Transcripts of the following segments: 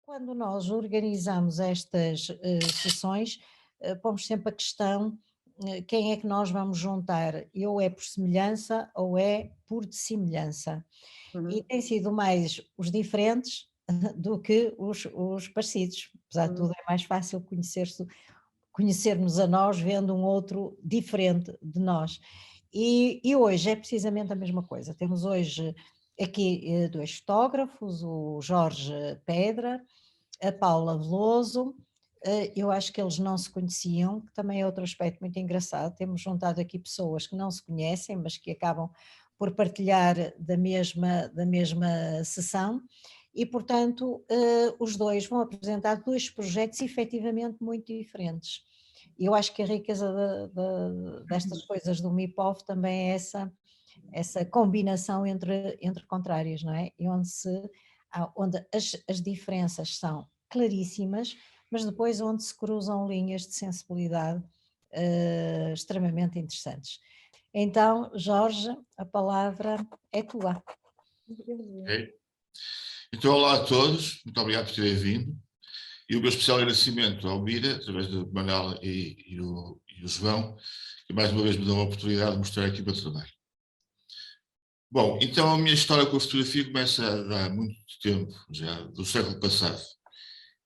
Quando nós organizamos estas sessões, pomos sempre a questão, quem é que nós vamos juntar? Ou é por semelhança ou é por semelhança. E Uhum, tem sido mais os diferentes do que os parecidos. Apesar de uhum, tudo, é mais fácil conhecermos a nós vendo um outro diferente de nós. E hoje é precisamente a mesma coisa. Temos hoje aqui dois fotógrafos, o Jorge Pedra, a Paula Veloso. Eu acho que eles não se conheciam, que também é outro aspecto muito engraçado. Temos juntado aqui pessoas que não se conhecem, mas que acabam por partilhar da mesma sessão, e, portanto, os dois vão apresentar dois projetos efetivamente muito diferentes. E eu acho que a riqueza destas coisas do MIPOF também é essa combinação entre contrários, não é? E onde as diferenças são claríssimas, mas depois onde se cruzam linhas de sensibilidade extremamente interessantes. Então, Jorge, a palavra é tua. uhum. Ok? Então, olá a todos, muito obrigado por terem vindo. E o meu especial agradecimento ao Mira, através do Manuel e o João, que mais uma vez me dão a oportunidade de mostrar aqui o meu trabalho. Bom, então a minha história com a fotografia começa há muito tempo, já do século passado.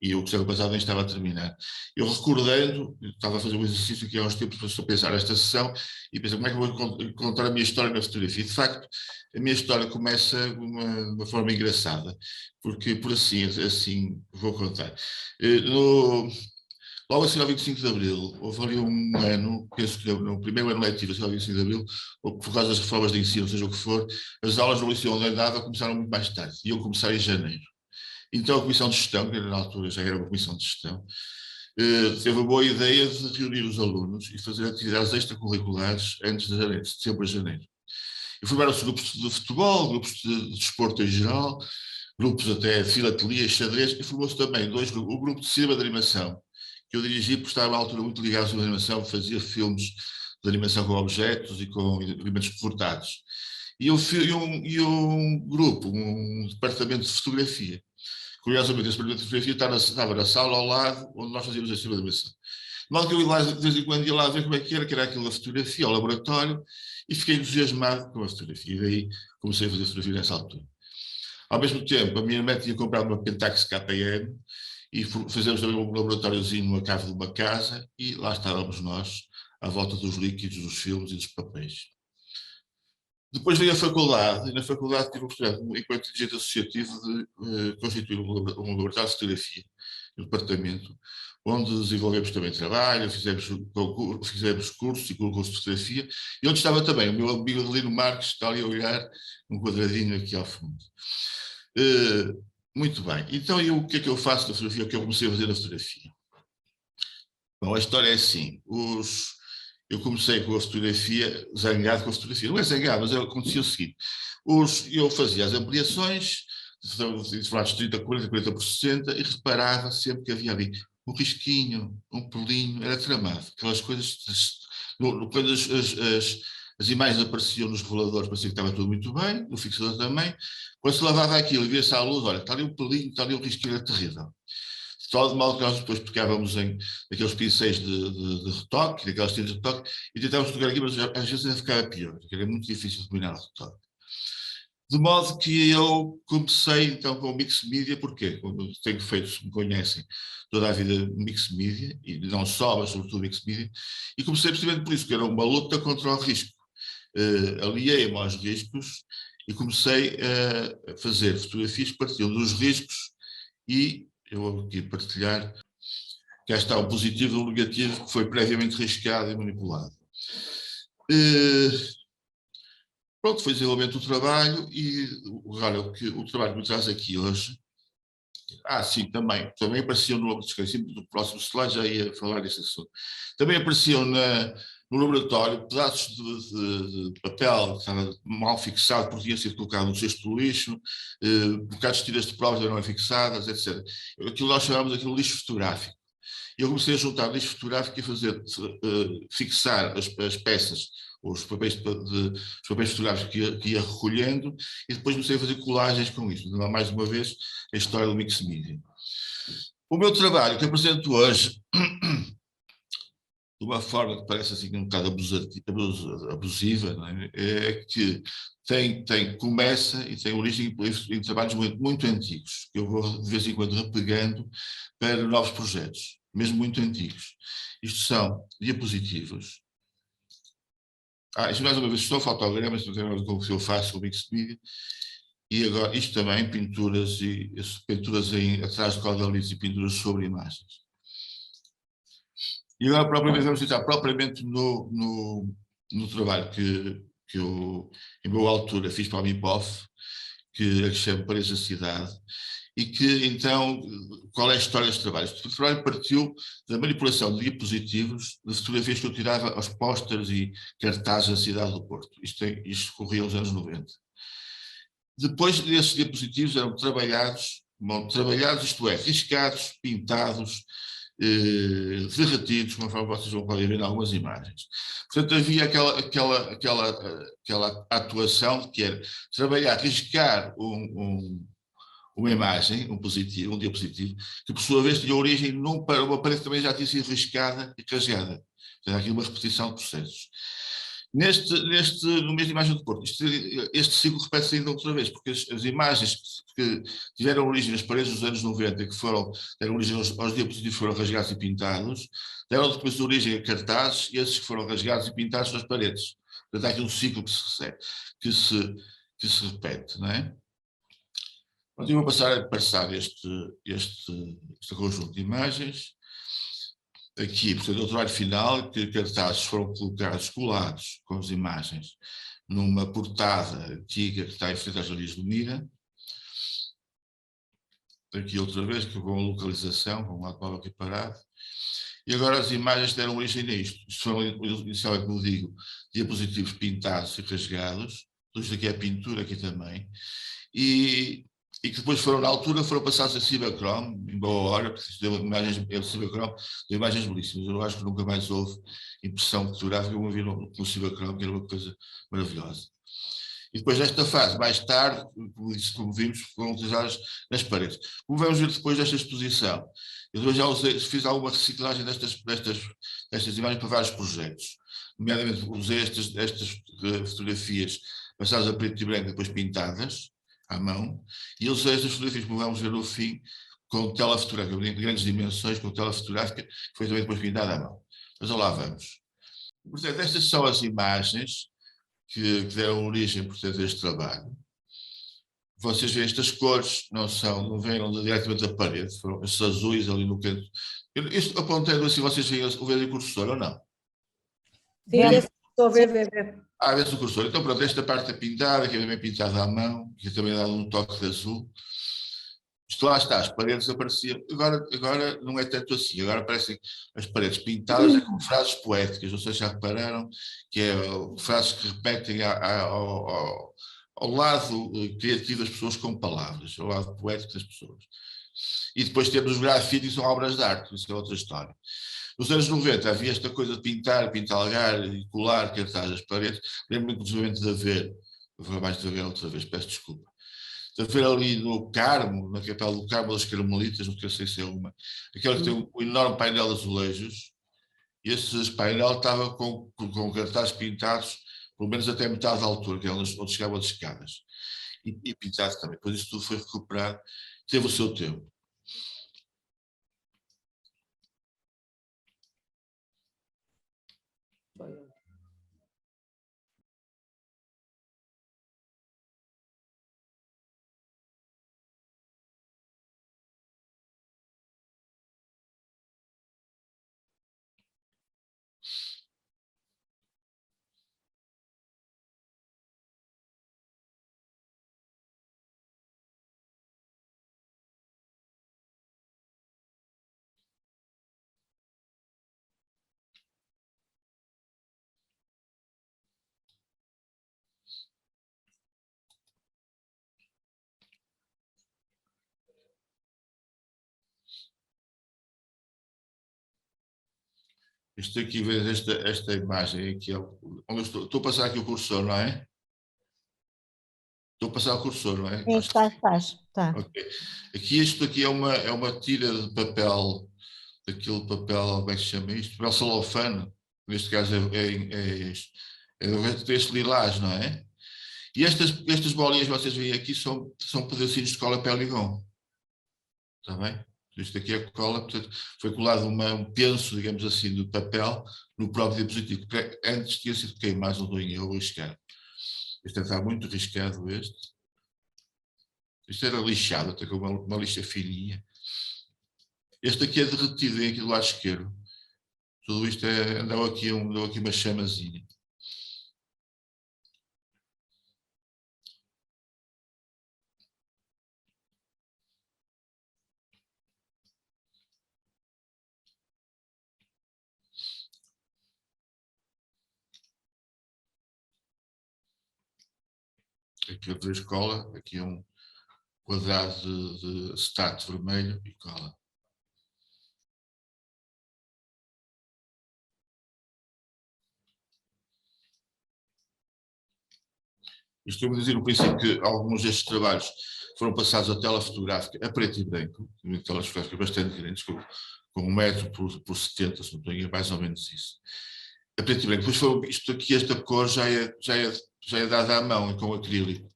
E o século passado nem estava a terminar. Eu recordando, eu estava a fazer um exercício aqui há uns tempos para pensar esta sessão e pensei como é que eu vou contar a minha história na fotografia. De facto, a minha história começa de uma forma engraçada, porque por assim vou contar. Logo assim, ao 25 de Abril, houve ali um ano, penso que no primeiro ano letivo, assim, ao 25 de Abril, ou por causa das reformas de ensino, seja o que for, as aulas no Liceu onde eu andava começaram muito mais tarde, iam começar em janeiro. Então a Comissão de Gestão, que na altura já era uma Comissão de Gestão, teve a boa ideia de reunir os alunos e fazer atividades extracurriculares antes de janeiro, de setembro a janeiro. E formaram-se grupos de futebol, grupos de desporto em geral, grupos até de filatelia, xadrez, e formou-se também o grupo de cinema de animação, que eu dirigi porque estava à altura muito ligado à cinema de animação, fazia filmes de animação com objetos e com elementos cortados. E um grupo, um departamento de fotografia. Curiosamente, esse departamento de fotografia estava na sala ao lado onde nós fazíamos a cinema de animação. De modo que eu ia lá, de vez em quando ia lá ver como é que era aquilo da fotografia, ao laboratório, e fiquei entusiasmado com a fotografia. E daí comecei a fazer fotografia nessa altura. Ao mesmo tempo, a minha irmã tinha comprado uma Pentax KM e fizemos também um laboratóriozinho numa cave de uma casa e lá estávamos nós, à volta dos líquidos, dos filmes e dos papéis. Depois veio a faculdade, e na faculdade tive a oportunidade, enquanto dirigente associativo, de constituir um laboratório de fotografia, um departamento, onde desenvolvemos também trabalho, fizemos cursos e concursos de fotografia, e onde estava também o meu amigo Adelino Marques, está ali a olhar, um quadradinho aqui ao fundo. Muito bem, então o que é que eu faço na fotografia, o que eu comecei a fazer na fotografia? Bom, a história é assim, eu comecei com a fotografia, zangado com a fotografia, não é zangado, mas acontecia o seguinte, eu fazia as ampliações, de formatos 30, 40, 40 por 60, e reparava sempre que havia ali um risquinho, um pelinho, era tramado, aquelas coisas, quando as imagens apareciam nos reveladores, parecia que estava tudo muito bem, no fixador também, quando se lavava aquilo e via-se à luz, olha, está ali um pelinho, está ali um risquinho, era terrível. Só de modo que nós depois pegávamos em aqueles pincéis de retoque, daquelas tintas de retoque, e tentávamos tocar aqui, mas às vezes ainda ficava pior, porque era muito difícil de dominar o retoque. De modo que eu comecei então com o mix media, porque como tenho feito, se me conhecem, toda a vida mix media, e não só, mas sobretudo mix media, e comecei precisamente por isso, que era uma luta contra o risco. Aliei-me aos riscos e comecei a fazer fotografias que partiam dos riscos e eu vou aqui partilhar, cá está o positivo e o negativo que foi previamente riscado e manipulado. Pronto, foi desenvolvimento do trabalho e agora o trabalho que me traz aqui hoje, sim, também apareciam no do próximo slide, já ia falar desse assunto. Também apareciam no laboratório pedaços de papel que estava mal fixado porque tinha sido colocado no cesto do lixo, bocados de tiras de provas não eram fixadas, etc. Aquilo nós chamamos aquilo de lixo fotográfico. Eu comecei a juntar lixo fotográfico e a fazer, fixar as peças, os papéis, os papéis fotográficos que ia recolhendo, e depois comecei a fazer colagens com isso. Mais uma vez, a história do mix media. O meu trabalho que apresento hoje, de uma forma que parece assim um bocado abusiva, não é? É que começa e tem origem em trabalhos muito antigos, que eu vou de vez em quando repegando para novos projetos, mesmo muito antigos. Isto são diapositivos. Isto mais uma vez são fotogramas, não tem nada com o que eu faço, o mix media. E agora, isto também, pinturas atrás de cordelices e pinturas sobre imagens. E agora, propriamente, vamos entrar propriamente no trabalho que eu, em boa altura, fiz para a MIPOF, que chama Paredes da Cidade, e que, então, qual é a história deste trabalho? Este trabalho partiu da manipulação de diapositivos de fotografias que eu tirava aos pósteres e cartazes da cidade do Porto. Isto corria nos anos 90. Depois desses diapositivos eram trabalhados, isto é, riscados, pintados, derretidos, conforme vocês vão poder ver em algumas imagens. Portanto, havia aquela atuação que era trabalhar, riscar uma imagem, um diapositivo, que por sua vez tinha origem para uma parede que também já tinha sido riscada e rasgada. Portanto, há aqui uma repetição de processos. No mesmo imagem do Porto, este ciclo repete-se ainda outra vez, porque as imagens que tiveram origem nas paredes dos anos 90, que deram origem aos diapositivos, foram rasgados e pintados, deram depois origem a cartazes, e esses que foram rasgados e pintados nas paredes. Portanto, há aqui um ciclo que se repete, não é? Então, eu vou passar este conjunto de imagens. Aqui, portanto, o trabalho final, que cartazes foram colados com as imagens numa portada antiga que está em frente às Jardins do Mira. Aqui outra vez, que com a localização, com um automóvel aqui parado. E agora as imagens deram origem a isto. Isto foram, inicialmente, como digo, diapositivos pintados e rasgados. Isto aqui é pintura, aqui também. E que depois na altura, foram passados a Cibachrome, em boa hora, porque isto deu imagens, Cibachrome deu imagens belíssimas. Eu acho que nunca mais houve impressão fotográfica como havia no Cibachrome, que era uma coisa maravilhosa. E depois desta fase, mais tarde, como vimos, foram utilizadas nas paredes. Como vamos ver depois desta exposição, eu depois já fiz alguma reciclagem destas imagens para vários projetos. Nomeadamente, usei estas fotografias passadas a preto e branco, depois pintadas à mão, e eu usei estas fotografias, como vamos ver no fim, com tela fotográfica, de grandes dimensões, com tela fotográfica, que foi também depois pintada à mão. Mas lá vamos. Portanto, estas são as imagens que deram origem, portanto, a este trabalho. Vocês veem estas cores, não vieram diretamente da parede, foram estes azuis ali no canto. Isto apontando assim, vocês veem o cursor ou não? Sim, estou a ver. Vê-se o cursor. Então, pronto, esta parte é pintada, que é bem pintada à mão, que também dá um toque de azul. Isto lá está, as paredes apareciam. Agora não é tanto assim, agora aparecem as paredes pintadas com frases poéticas. Não sei se já repararam, que é frases que repetem ao lado criativo das pessoas com palavras, ao lado poético das pessoas. E depois temos os grafites, que são obras de arte, isso é outra história. Nos anos 90 havia esta coisa de pintar e colar cartazes às paredes. Lembro-me inclusive de haver, vou mais de haver outra vez, peço desculpa, de haver ali no Carmo, na capital do Carmo das Carmelitas, não sei se é uma, aquela que tem um enorme painel de azulejos, e esse painel estava com cartazes pintados, pelo menos até metade da altura, que é onde chegavam as escadas, e pintados também. Depois isso tudo foi recuperado, teve o seu tempo. Isto aqui, vês esta imagem aqui, onde eu estou a passar aqui o cursor, não é? Estou a passar o cursor, não é? Sim, está. Ok. Aqui isto aqui é uma tira de papel, daquele papel, como é que se chama isto? Papel celofane, neste caso deste lilás, não é? E estas bolinhas que vocês veem aqui são pedacinhos de cola Perligon. Está bem? Isto aqui é cola, portanto, foi colado um penso, digamos assim, do papel no próprio dispositivo, porque antes tinha sido queimado no banho ou riscado. Este está muito riscado, este. Isto era lixado, até com uma lixa fininha. Este aqui é derretido, vem aqui do lado esquerdo. Tudo isto andou aqui uma chamazinha. Aqui outra escola, aqui um quadrado de acetato vermelho e cola. Isto eu dizer no princípio que alguns destes trabalhos foram passados à tela fotográfica a preto e branco, telas fotográficas bastante grandes, com 1 metro por 70, se não estou a mais ou menos isso. A preto e branco. Depois isto aqui, esta cor já é dada à mão, com acrílico,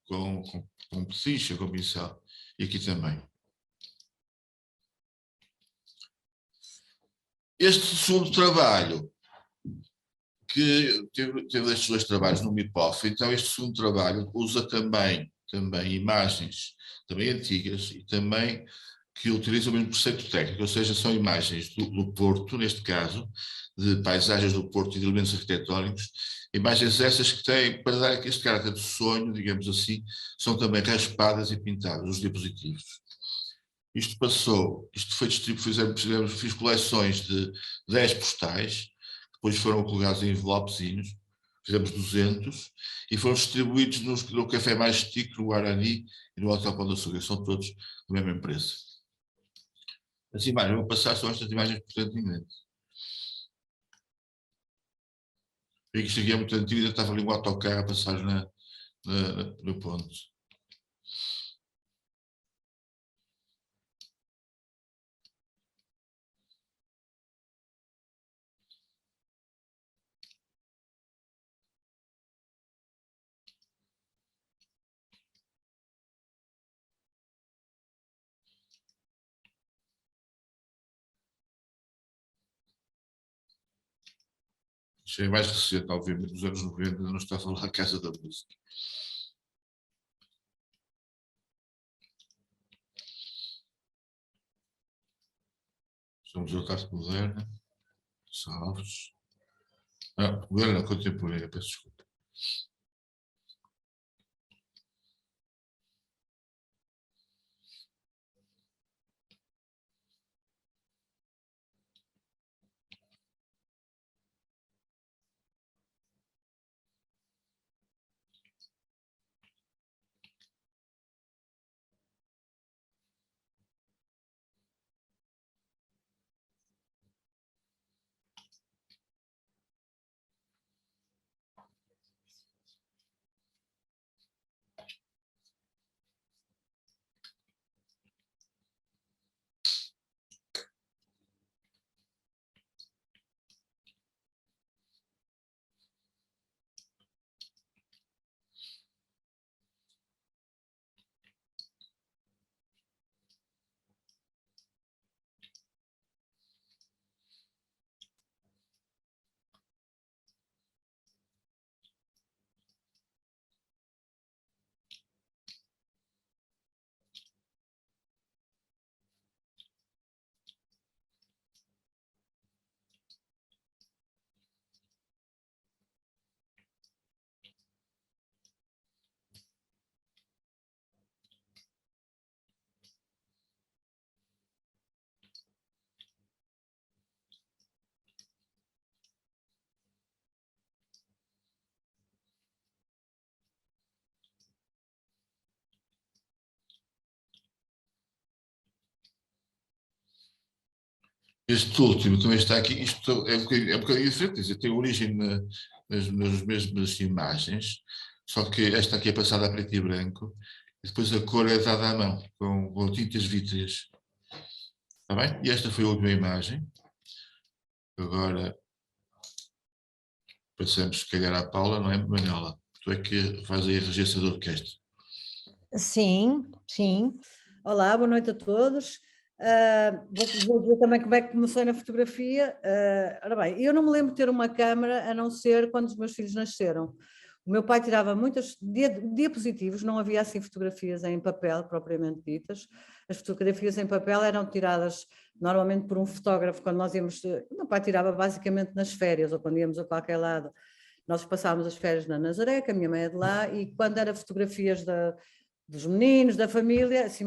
com pechincha, com pincel. E aqui também. Este segundo trabalho, que teve estes 2 trabalhos no MIPOF, então este segundo trabalho usa também imagens também antigas e também que utilizam o mesmo preceito técnico, ou seja, são imagens do Porto, neste caso, de paisagens do Porto e de elementos arquitetónicos, imagens essas que têm, para dar este caráter de sonho, digamos assim, são também raspadas e pintadas, os diapositivos. Isto foi distribuído, fiz coleções de 10 postais, depois foram colocados em envelopezinhos, fizemos 200, e foram distribuídos no Café Mais Chique, no Guarani e no Hotel Pão de Açúcar, são todos da mesma empresa. As imagens, vou passar só estas imagens portanto ingleses. E que isto aqui é muito antigo, ainda estava ali um autocarro a passar no ponto. Isto é mais recente, obviamente, dos anos 90, ainda não estava lá a Casa da Música. Somos a arte moderna, Salves. Não, moderna, contemporânea, peço desculpa. Este último também está aqui, isto é um bocadinho diferente, quer dizer, tem origem nas mesmas imagens, só que esta aqui é passada a preto e branco, e depois a cor é dada à mão, com tintas vítreas. Está bem? E esta foi a última imagem. Agora passamos, se calhar, à Paula, não é, Manuela? Tu é que faz aí a regência da orquestra. Sim, sim. Olá, boa noite a todos. Vou dizer também como é que comecei na fotografia. Ora bem, eu não me lembro de ter uma câmara a não ser quando os meus filhos nasceram. O meu pai tirava muitos diapositivos, não havia assim fotografias em papel propriamente ditas. As fotografias em papel eram tiradas normalmente por um fotógrafo quando nós íamos. O meu pai tirava basicamente nas férias ou quando íamos a qualquer lado. Nós passávamos as férias na Nazaré, que a minha mãe é de lá, e quando era fotografias dos meninos, da família, assim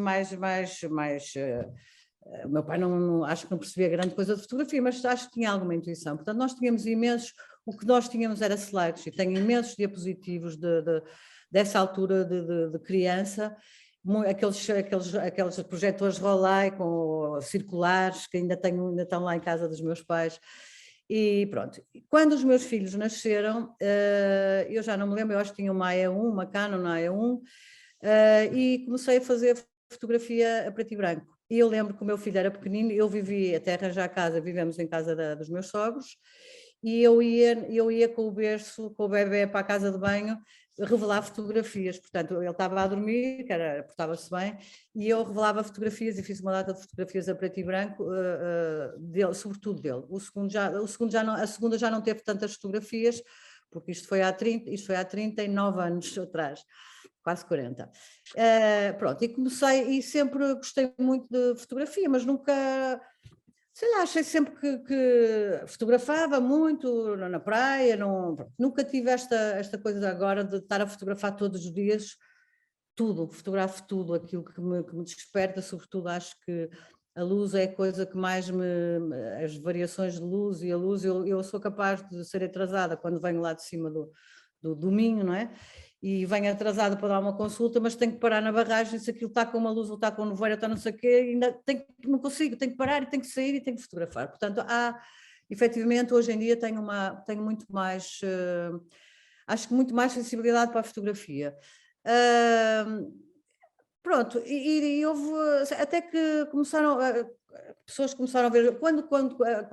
o meu pai acho que não percebia grande coisa de fotografia, mas acho que tinha alguma intuição. Portanto, nós tínhamos imensos, o que nós tínhamos era slides, e tenho imensos diapositivos dessa altura de criança, aqueles projetores Rolei com circulares, que ainda estão lá em casa dos meus pais. E pronto, quando os meus filhos nasceram, eu já não me lembro, eu acho que tinha uma AE1, uma Canon AE1, e comecei a fazer fotografia a preto e branco. E eu lembro que o meu filho era pequenino, eu vivi até arranjar casa, vivemos em casa dos meus sogros, e eu ia com o berço, com o bebê para a casa de banho, revelar fotografias. Portanto, ele estava a dormir, portava-se bem, e eu revelava fotografias e fiz uma data de fotografias a preto e branco, dele, sobretudo dele. A segunda já não teve tantas fotografias, porque isto foi há 39 anos atrás, quase 40. Pronto, e comecei, e sempre gostei muito de fotografia, mas nunca, sei lá, achei sempre que fotografava muito na praia, nunca tive esta coisa agora de estar a fotografar todos os dias, tudo, fotografo tudo, aquilo que me desperta, sobretudo acho que a luz é a coisa que mais as variações de luz e a luz, eu sou capaz de ser atrasada quando venho lá de cima do Minho, não é? E venho atrasada para dar uma consulta, mas tenho que parar na barragem, se aquilo está com uma luz ou está com nevoeiro, está não sei o quê, ainda não consigo, tenho que parar e tenho que sair e tenho que fotografar. Portanto, efetivamente, hoje em dia tenho muito mais, acho que muito mais sensibilidade para a fotografia. Pronto, e houve, até que pessoas começaram a ver, quando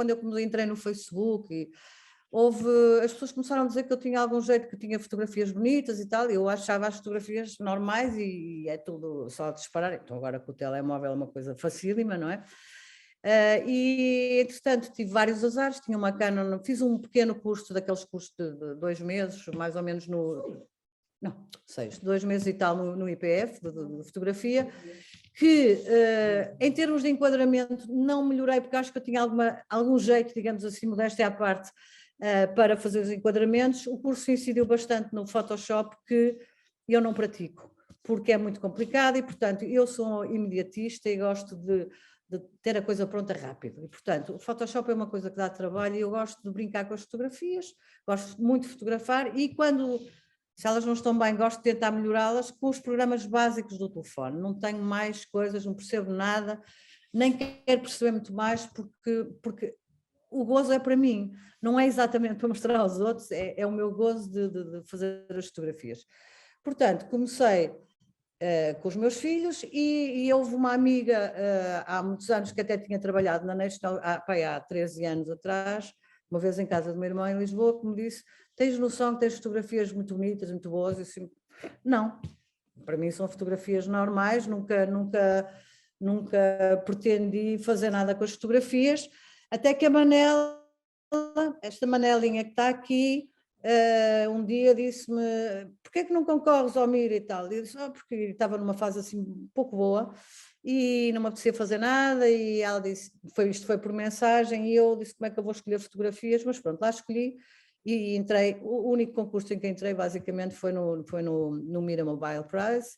eu entrei no Facebook, as pessoas começaram a dizer que eu tinha algum jeito, que tinha fotografias bonitas e tal, e eu achava as fotografias normais e é tudo só disparar, então agora com o telemóvel é uma coisa facílima, não é? E entretanto tive vários azares, tinha uma Canon, fiz um pequeno curso, daqueles cursos de 2 meses, mais ou menos 2 meses e tal no IPF de fotografia, que em termos de enquadramento não melhorei, porque acho que eu tinha algum jeito, digamos assim, modéstia à parte, para fazer os enquadramentos. O curso incidiu bastante no Photoshop, que eu não pratico, porque é muito complicado e, portanto, eu sou imediatista e gosto de ter a coisa pronta rápido. E, portanto, o Photoshop é uma coisa que dá trabalho e eu gosto de brincar com as fotografias, gosto muito de fotografar e se elas não estão bem, gosto de tentar melhorá-las com os programas básicos do telefone. Não tenho mais coisas, não percebo nada, nem quero perceber muito mais, porque o gozo é para mim, não é exatamente para mostrar aos outros, é o meu gozo de fazer as fotografias. Portanto, comecei com os meus filhos e houve uma amiga há muitos anos que até tinha trabalhado na National, há 13 anos atrás, uma vez em casa do meu irmão em Lisboa, que me disse: tens noção que tens fotografias muito bonitas, muito boas? Eu disse: não, para mim são fotografias normais, nunca pretendi fazer nada com as fotografias, até que a Manela, esta Manelinha que está aqui, um dia disse-me: porquê é que não concorres ao Mira e tal? E eu disse: porque estava numa fase assim um pouco boa e não me apetecia fazer nada, e ela disse, isto foi por mensagem, e eu disse: como é que eu vou escolher fotografias? Mas pronto, lá escolhi e entrei. O único concurso em que entrei basicamente foi no Mira Mobile Prize,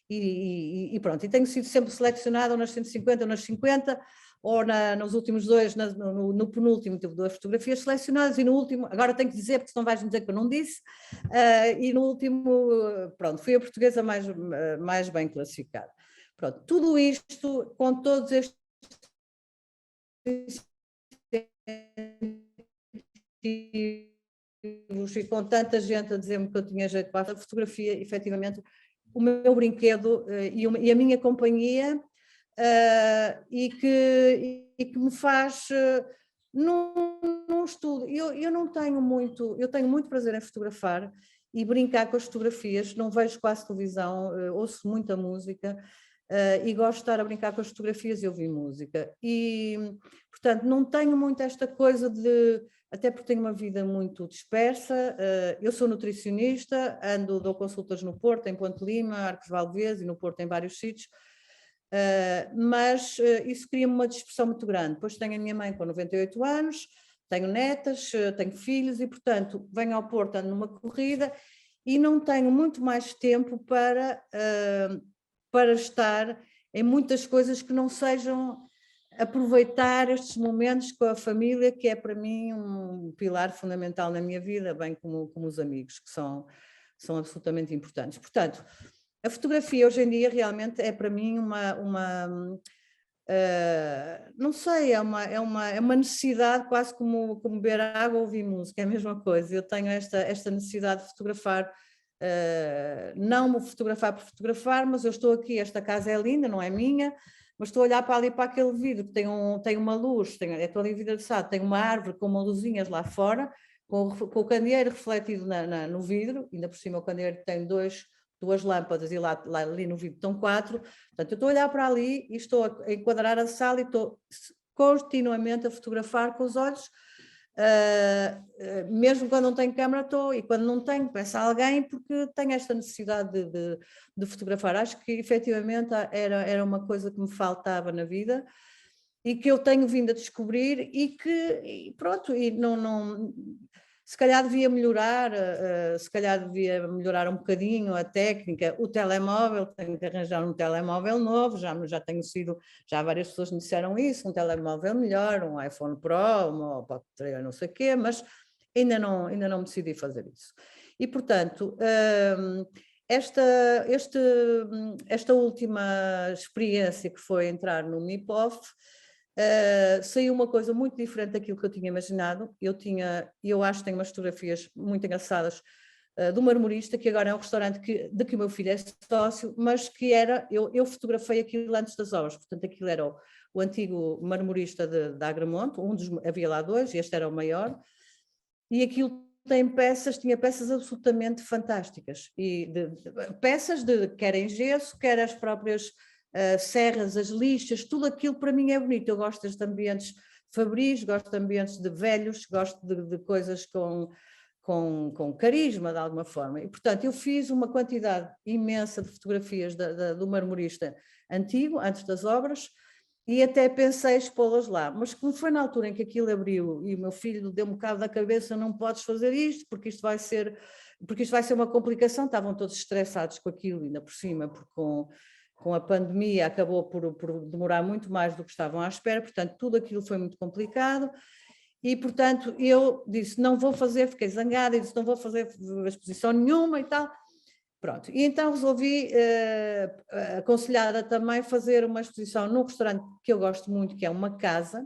e pronto, e tenho sido sempre selecionada ou nas 150 ou nas 50, ou nos últimos 2, no penúltimo tive 2 fotografias selecionadas, e no último, agora tenho que dizer, porque senão vais-me dizer que eu não disse, e no último, pronto, fui a portuguesa mais bem classificada. Pronto, tudo isto, com todos estes e com tanta gente a dizer-me que eu tinha jeito para a fotografia, efetivamente, o meu brinquedo e a minha companhia, e que me faz, num estudo, eu não tenho muito, eu tenho muito prazer em fotografar e brincar com as fotografias, não vejo quase televisão, ouço muita música, e gosto de estar a brincar com as fotografias e ouvir música. E, portanto, não tenho muito esta coisa de, até porque tenho uma vida muito dispersa, eu sou nutricionista, dou consultas no Porto, em Ponte Lima, Arcos de Valdevez e no Porto em vários sítios, mas isso cria-me uma dispersão muito grande. Depois tenho a minha mãe com 98 anos, tenho netas, tenho filhos e, portanto, venho ao Porto, ando numa corrida e não tenho muito mais tempo para estar em muitas coisas que não sejam aproveitar estes momentos com a família, que é para mim um pilar fundamental na minha vida, bem como os amigos, que são absolutamente importantes. Portanto, a fotografia hoje em dia realmente é para mim não sei, é uma necessidade quase como beber água ou ouvir música, é a mesma coisa. Eu tenho esta necessidade de fotografar, não me fotografar por fotografar, mas eu estou aqui, esta casa é linda, não é minha, mas estou a olhar para ali para aquele vidro que tem uma luz, estou ali vidraçado, tem uma árvore com uma luzinhas lá fora, com o candeeiro refletido no vidro, ainda por cima o candeeiro tem duas lâmpadas e lá ali no vidro estão 4, portanto eu estou a olhar para ali e estou a enquadrar a sala e estou continuamente a fotografar com os olhos, mesmo quando não tenho câmera estou, e quando não tenho peço a alguém porque tenho esta necessidade de fotografar. Acho que efetivamente era uma coisa que me faltava na vida e que eu tenho vindo a descobrir e pronto, e não se calhar devia melhorar, um bocadinho a técnica, o telemóvel, tenho que arranjar um telemóvel novo, já várias pessoas me disseram isso, um telemóvel melhor, um iPhone Pro, uma Pop 3, não sei o quê, mas ainda não me decidi fazer isso. E, portanto, esta última experiência que foi entrar no MIPOF, saiu uma coisa muito diferente daquilo que eu tinha imaginado. Eu acho que tenho umas fotografias muito engraçadas do Marmorista, que agora é um restaurante de que o meu filho é sócio, mas que eu fotografei aquilo antes das obras, portanto aquilo era o antigo Marmorista de Agramonte, havia lá 2, este era o maior, e aquilo tinha peças absolutamente fantásticas, e peças quer em gesso, quer as próprias serras, as lixas, tudo aquilo para mim é bonito. Eu gosto destes ambientes fabris, gosto de ambientes de velhos, gosto de coisas com carisma de alguma forma, e portanto eu fiz uma quantidade imensa de fotografias do Marmorista antigo, antes das obras, e até pensei expô-las lá, mas como foi na altura em que aquilo abriu e o meu filho deu um bocado da cabeça, não podes fazer isto, porque isto vai ser uma complicação, estavam todos estressados com aquilo, ainda por cima, porque com a pandemia acabou por demorar muito mais do que estavam à espera, portanto tudo aquilo foi muito complicado, e portanto eu disse, não vou fazer, fiquei zangada e disse, não vou fazer exposição nenhuma e tal. Pronto, e então resolvi, aconselhada também, fazer uma exposição num restaurante que eu gosto muito, que é uma casa,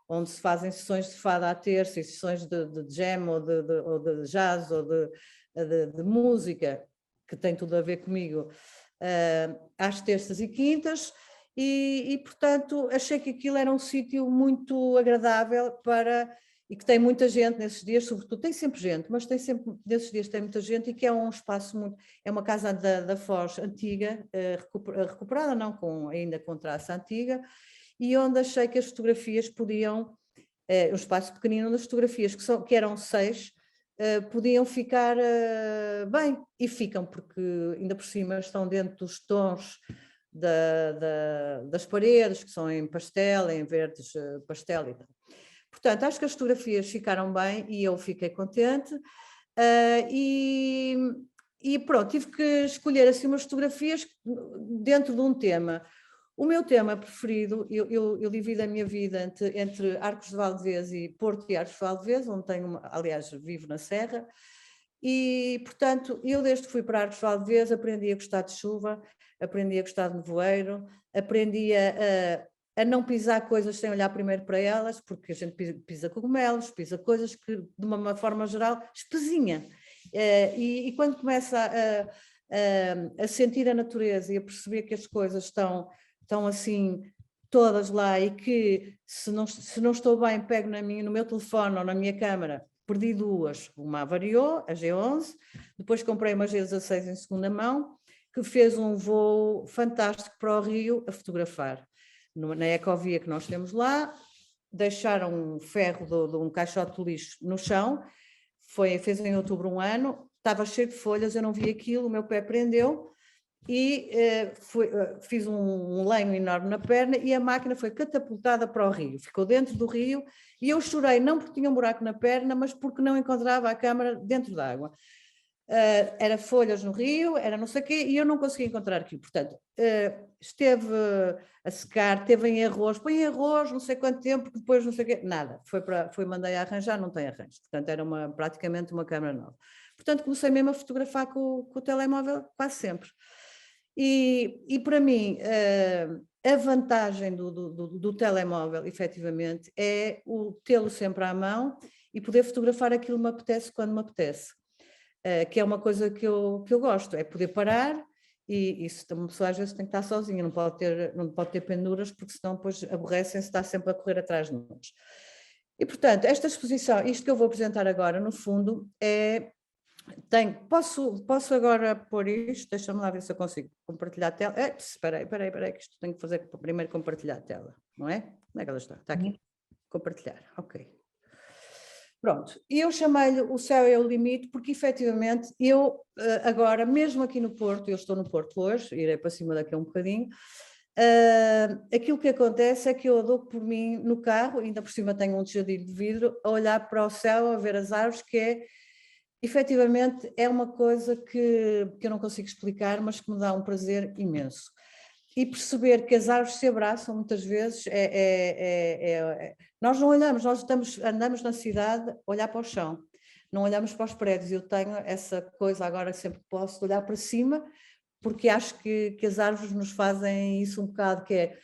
onde se fazem sessões de fada à terça e sessões de jam ou de jazz ou de música, que tem tudo a ver comigo, às terças e quintas, e portanto achei que aquilo era um sítio muito agradável e que tem muita gente nesses dias, sobretudo tem sempre gente, mas nesses dias tem muita gente, e que é um espaço é uma casa da Foz antiga, recuperada, não, ainda com traça antiga, e onde achei que as fotografias podiam, um espaço pequenino, onde as fotografias que eram 6, podiam ficar bem, e ficam, porque ainda por cima estão dentro dos tons das paredes, que são em pastel, em verdes pastel e tal. Portanto, acho que as fotografias ficaram bem e eu fiquei contente, e pronto, tive que escolher assim umas fotografias dentro de um tema. O meu tema preferido, eu divido a minha vida entre Arcos de Valdevez e Porto e Arcos de Valdevez, onde aliás, vivo na Serra, e portanto, eu desde que fui para Arcos de Valdevez aprendi a gostar de chuva, aprendi a gostar de nevoeiro, aprendi a não pisar coisas sem olhar primeiro para elas, porque a gente pisa cogumelos, pisa coisas que, de uma forma geral, espezinha. E quando começa a sentir a natureza e a perceber que as coisas estão assim todas lá e que se não estou bem, pego no meu telefone ou na minha câmara, perdi duas, uma avariou, a G11, depois comprei uma G16 em segunda mão, que fez um voo fantástico para o Rio a fotografar. Na ecovia que nós temos lá, deixaram um ferro de um caixote de lixo no chão, fez em outubro um ano, estava cheio de folhas, eu não vi aquilo, o meu pé prendeu e fiz um lenho enorme na perna e a máquina foi catapultada para o rio, ficou dentro do rio e eu chorei não porque tinha um buraco na perna, mas porque não encontrava a câmara dentro da água. Era folhas no rio, era não sei o quê, e eu não consegui encontrar aquilo. Portanto, esteve a secar, teve em arroz, põe em arroz, não sei quanto tempo, depois não sei o quê, nada. Mandei a arranjar, não tem arranjo. Portanto, era praticamente uma câmara nova. Portanto, comecei mesmo a fotografar com o telemóvel quase sempre. E para mim, a vantagem do telemóvel, efetivamente, é o tê-lo sempre à mão e poder fotografar aquilo que me apetece quando me apetece. Que é uma coisa que eu gosto, é poder parar e isso uma pessoa às vezes tem que estar sozinha, não pode ter penduras, porque senão depois aborrecem-se, está sempre a correr atrás de nós. E portanto, esta exposição, isto que eu vou apresentar agora, no fundo, posso agora pôr isto, deixa-me lá ver se eu consigo compartilhar a tela. Espera aí, que isto tenho que fazer primeiro compartilhar a tela, não é? Onde é que ela está? Está aqui, compartilhar, ok. Pronto, e eu chamei-lhe O Céu é o Limite, porque efetivamente eu agora, mesmo aqui no Porto, eu estou no Porto hoje, irei para cima daqui a um bocadinho, aquilo que acontece é que eu dou por mim no carro, ainda por cima tenho um tejadilho de vidro, a olhar para o céu, a ver as árvores, que efetivamente é uma coisa que eu não consigo explicar, mas que me dá um prazer imenso. E perceber que as árvores se abraçam muitas vezes, nós não olhamos, andamos na cidade a olhar para o chão, não olhamos para os prédios. Eu tenho essa coisa agora, sempre que posso, de olhar para cima, porque acho que as árvores nos fazem isso um bocado, que é,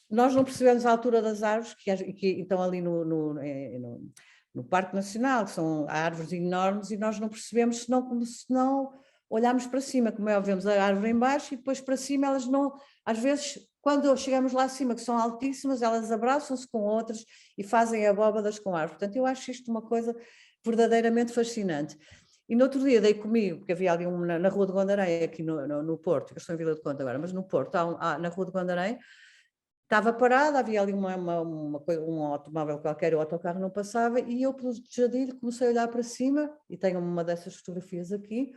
nós não percebemos a altura das árvores, que estão ali no Parque Nacional, que são árvores enormes, e nós não percebemos se não olhamos para cima, como vemos a árvore em baixo e depois para cima elas não, às vezes quando chegamos lá acima, que são altíssimas, elas abraçam-se com outras e fazem abóbadas com árvore. Portanto, eu acho isto uma coisa verdadeiramente fascinante. E no outro dia dei comigo, porque havia ali na Rua de Gondarém, aqui no Porto, eu estou em Vila de Conde agora, mas no Porto, na Rua de Gondarém, estava parada, havia ali um automóvel qualquer, o autocarro não passava, e eu pelo tejadilho comecei a olhar para cima, e tenho uma dessas fotografias aqui,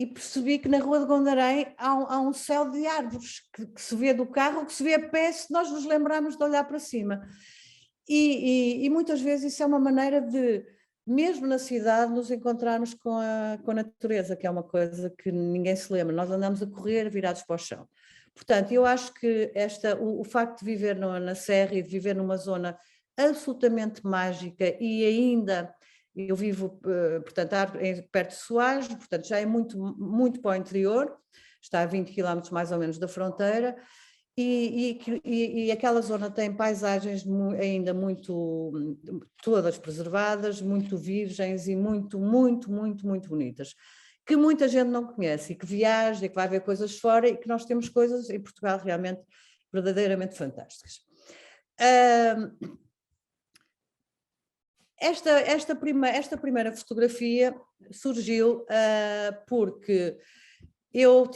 e percebi que na Rua de Gondarém há um céu de árvores que se vê do carro, que se vê a pé, se nós nos lembrarmos de olhar para cima. E muitas vezes isso é uma maneira de, mesmo na cidade, nos encontrarmos com a natureza, que é uma coisa que ninguém se lembra. Nós andamos a correr virados para o chão. Portanto, eu acho que o facto de viver na Serra e de viver numa zona absolutamente mágica e ainda... Eu vivo, portanto, perto de Soares, portanto, já é muito, muito para o interior, está a 20 km mais ou menos da fronteira, e aquela zona tem paisagens ainda muito, todas preservadas, muito virgens e muito, muito, muito, muito bonitas, que muita gente não conhece e que viaja e que vai ver coisas fora, e que nós temos coisas em Portugal realmente verdadeiramente fantásticas. Esta primeira fotografia surgiu porque eu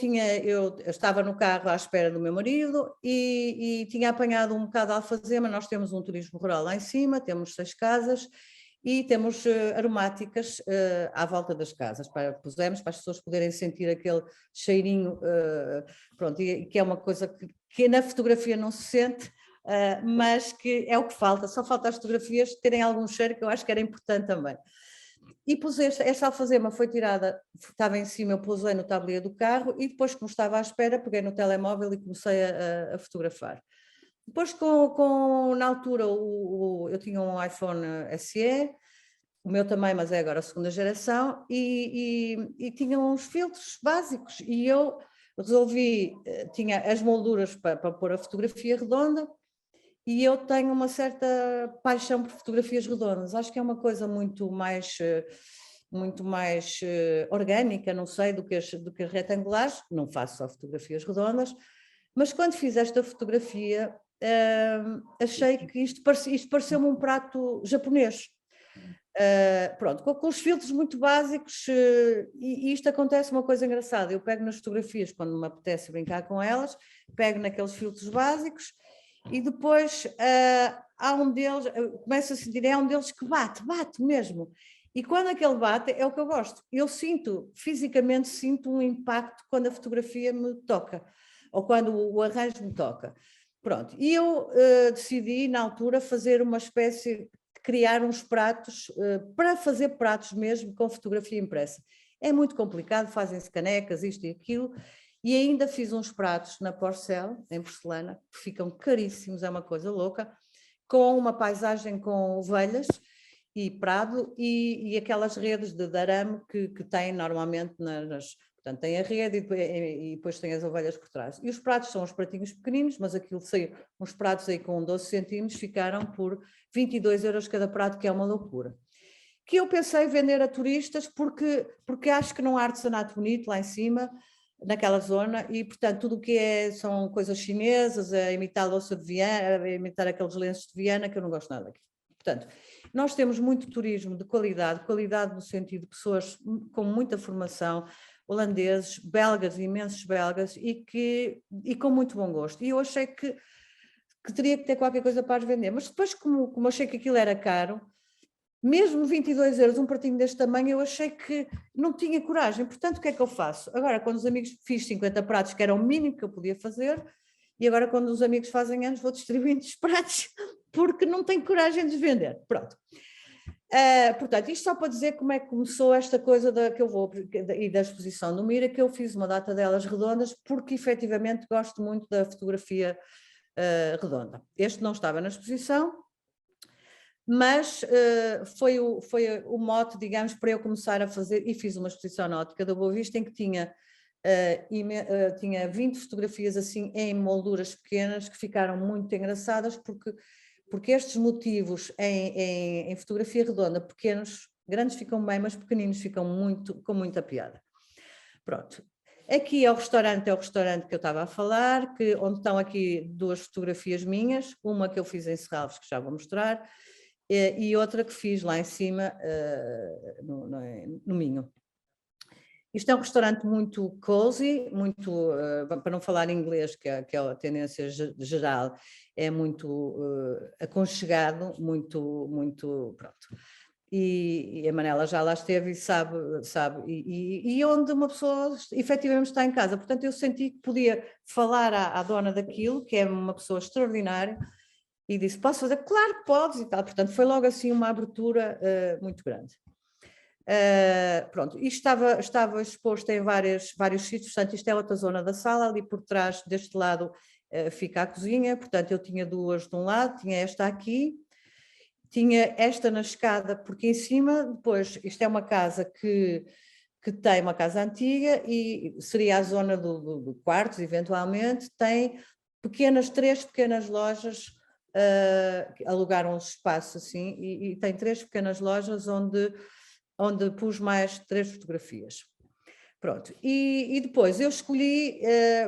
estava no carro à espera do meu marido e tinha apanhado um bocado de alfazema. Nós temos um turismo rural lá em cima, temos 6 casas e temos aromáticas à volta das casas, pusemos para as pessoas poderem sentir aquele cheirinho, pronto, e que é uma coisa que na fotografia não se sente, mas que é o que falta, só falta as fotografias terem algum cheiro, que eu acho que era importante também. E pus esta alfazema, foi tirada, estava em cima, eu pusei no tabuleiro do carro e depois, como estava à espera, peguei no telemóvel e comecei a fotografar. Depois, na altura, eu tinha um iPhone SE, o meu também, mas é agora a segunda geração, e tinha uns filtros básicos, e eu resolvi, tinha as molduras para pôr a fotografia redonda, e eu tenho uma certa paixão por fotografias redondas. Acho que é uma coisa muito mais orgânica, não sei, do que as retangulares. Não faço só fotografias redondas, mas quando fiz esta fotografia, achei que isto pareceu-me um prato japonês. Pronto, com os filtros muito básicos, e isto acontece uma coisa engraçada, eu pego nas fotografias quando me apetece brincar com elas, pego naqueles filtros básicos e depois há um deles, começo a sentir, é um deles que bate mesmo, e quando aquele bate é o que eu gosto, eu fisicamente sinto um impacto quando a fotografia me toca, ou quando o arranjo me toca. Pronto, e eu decidi na altura fazer uma espécie, criar uns pratos, para fazer pratos mesmo com fotografia impressa. É muito complicado, fazem-se canecas, isto e aquilo, e ainda fiz uns pratos na Porcel, em porcelana, que ficam caríssimos, é uma coisa louca, com uma paisagem com ovelhas e prado e aquelas redes de arame que tem normalmente nas... Portanto, tem a rede e depois tem as ovelhas por trás. E os pratos são os pratinhos pequeninos, mas aquilo saiu, uns pratos aí com 12 centímetros ficaram por 22 € cada prato, que é uma loucura. Que eu pensei vender a turistas porque acho que não há artesanato bonito lá em cima, naquela zona, e portanto tudo o que são coisas chinesas, a imitar louça de Viana, a imitar aqueles lenços de Viana, que eu não gosto nada daquilo. Portanto, nós temos muito turismo de qualidade no sentido de pessoas com muita formação, holandeses, belgas, imensos belgas, e com muito bom gosto. E eu achei que teria que ter qualquer coisa para as vender, mas depois, como achei que aquilo era caro, mesmo 22 €, um pratinho deste tamanho, eu achei que não tinha coragem. Portanto, o que é que eu faço? Agora, quando os amigos, fiz 50 pratos, que era o mínimo que eu podia fazer, e agora quando os amigos fazem anos, vou distribuindo os pratos, porque não tenho coragem de os vender. Pronto. Portanto, isto só para dizer como é que começou esta coisa que eu vou, e da exposição do Mira, que eu fiz uma data delas redondas, porque efetivamente gosto muito da fotografia redonda. Este não estava na exposição, mas foi o mote, digamos, para eu começar a fazer, e fiz uma exposição na Ótica da Boa Vista, em que tinha 20 fotografias assim em molduras pequenas, que ficaram muito engraçadas, porque estes motivos em fotografia redonda, pequenos, grandes ficam bem, mas pequeninos ficam com muita piada. Pronto. Aqui é o restaurante que eu estava a falar, onde estão aqui duas fotografias minhas, uma que eu fiz em Serralves, que já vou mostrar, e outra que fiz lá em cima, no Minho. Isto é um restaurante muito cozy, muito, para não falar inglês, que é a tendência geral, é muito aconchegado, muito, pronto. E a Manela já lá esteve e sabe, e onde uma pessoa efetivamente está em casa. Portanto, eu senti que podia falar à dona daquilo, que é uma pessoa extraordinária, e disse, posso fazer? Claro que podes e tal. Portanto, foi logo assim uma abertura muito grande. Pronto, isto estava exposto em vários sítios, portanto isto é outra zona da sala, ali por trás deste lado fica a cozinha, portanto eu tinha duas de um lado, tinha esta aqui, tinha esta na escada, porque em cima, depois, isto é uma casa que tem uma casa antiga e seria a zona do quartos, eventualmente, tem três pequenas lojas, alugaram um espaço assim, e tem três pequenas lojas onde pus mais 3 fotografias. Pronto, e depois eu escolhi,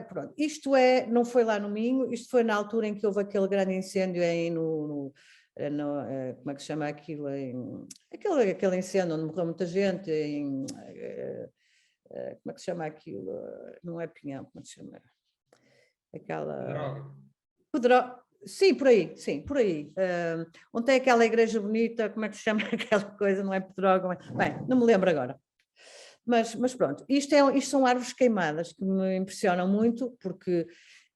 pronto, isto não foi lá no Minho, isto foi na altura em que houve aquele grande incêndio como é que se chama aquilo, aquele incêndio onde morreu muita gente, como é que se chama aquilo, não é Pinhão, como é que se chama? Pedrógão. Sim, por aí. Onde tem aquela igreja bonita, como é que se chama aquela coisa, não é Pedrógão? Bem, não me lembro agora. Mas pronto, isto são árvores queimadas que me impressionam muito, porque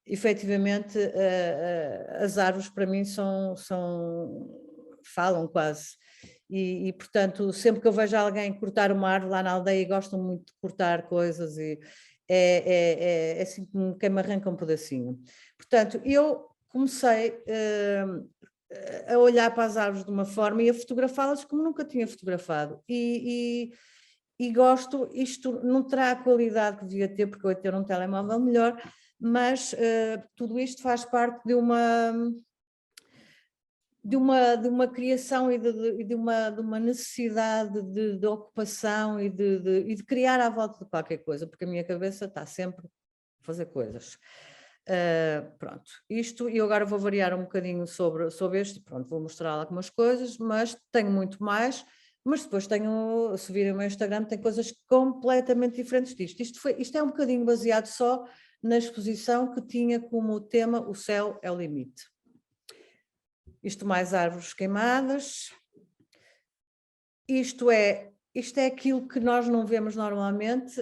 efetivamente as árvores para mim falam quase. E portanto, sempre que eu vejo alguém cortar uma árvore lá na aldeia, gostam muito de cortar coisas e é assim como quem me arranca um pedacinho. Portanto, eu comecei a olhar para as árvores de uma forma e a fotografá-las como nunca tinha fotografado. E gosto, isto não terá a qualidade que devia ter, porque eu ia ter um telemóvel melhor, mas tudo isto faz parte de uma de uma criação e de uma necessidade de ocupação e de criar à volta de qualquer coisa, porque a minha cabeça está sempre a fazer coisas. Pronto, isto, e agora vou variar um bocadinho sobre este, pronto, vou mostrar algumas coisas, mas tenho muito mais, mas depois tenho, se virem o meu Instagram, tem coisas completamente diferentes disto. Isto é um bocadinho baseado só na exposição que tinha como tema O Céu é o Limite. Isto mais árvores queimadas. Isto é aquilo que nós não vemos normalmente.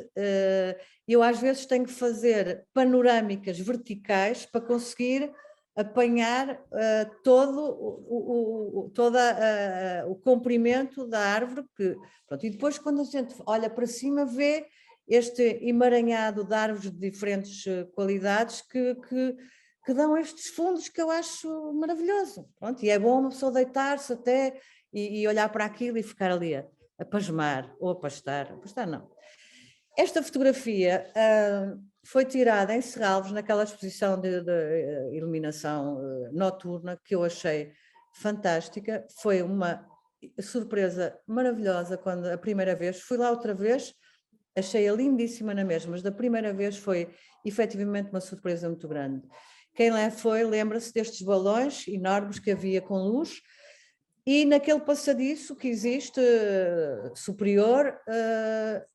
Eu às vezes tenho que fazer panorâmicas verticais para conseguir apanhar todo o comprimento da árvore. Pronto, e depois quando a gente olha para cima vê este emaranhado de árvores de diferentes qualidades que dão estes fundos que eu acho maravilhoso. Pronto, e é bom uma pessoa deitar-se até e olhar para aquilo e ficar ali a pasmar ou a pastar não. Esta fotografia foi tirada em Serralves, naquela exposição de iluminação noturna, que eu achei fantástica. Foi uma surpresa maravilhosa quando a primeira vez, fui lá outra vez, achei-a lindíssima na mesma, mas da primeira vez foi efetivamente uma surpresa muito grande. Quem lá foi lembra-se destes balões enormes que havia com luz, e naquele passadiço que existe superior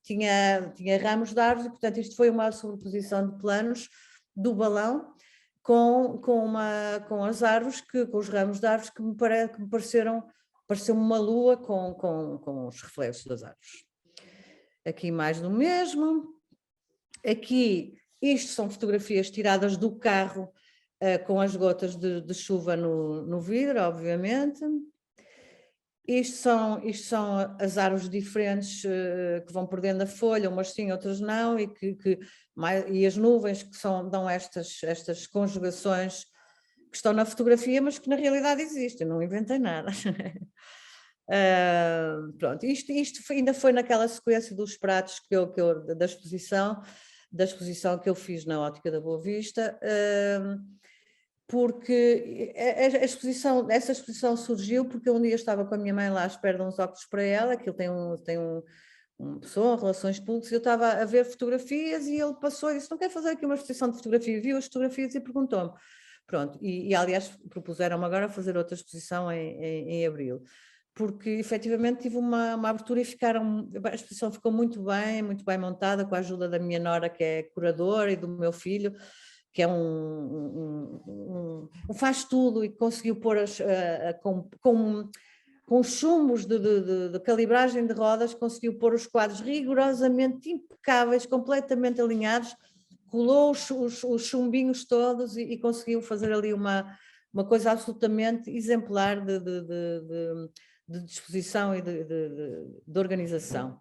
tinha ramos de árvores, e portanto isto foi uma sobreposição de planos do balão com as árvores, com os ramos de árvores que me pareceu uma lua com os reflexos das árvores. Aqui mais do mesmo. Aqui, isto são fotografias tiradas do carro com as gotas de chuva no vidro, obviamente. Isto são as árvores diferentes que vão perdendo a folha, umas sim, outras não, e as nuvens que dão estas conjugações que estão na fotografia, mas que na realidade existem, não inventei nada. Pronto, isto ainda foi naquela sequência dos pratos da exposição que eu fiz na Ótica da Boa Vista, porque essa exposição surgiu porque eu um dia estava com a minha mãe lá à espera de uns óculos para ela, que ele tem uma pessoa, relações públicas, e eu estava a ver fotografias e ele passou e disse, não quer fazer aqui uma exposição de fotografia? Viu as fotografias e perguntou-me. Pronto, e aliás propuseram-me agora fazer outra exposição em abril, porque efetivamente tive uma abertura e a exposição ficou muito bem montada, com a ajuda da minha nora, que é curadora, e do meu filho, que é faz tudo, e conseguiu pôr com chumos de calibragem de rodas, conseguiu pôr os quadros rigorosamente impecáveis, completamente alinhados, colou os chumbinhos todos e conseguiu fazer ali uma coisa absolutamente exemplar de disposição e de organização.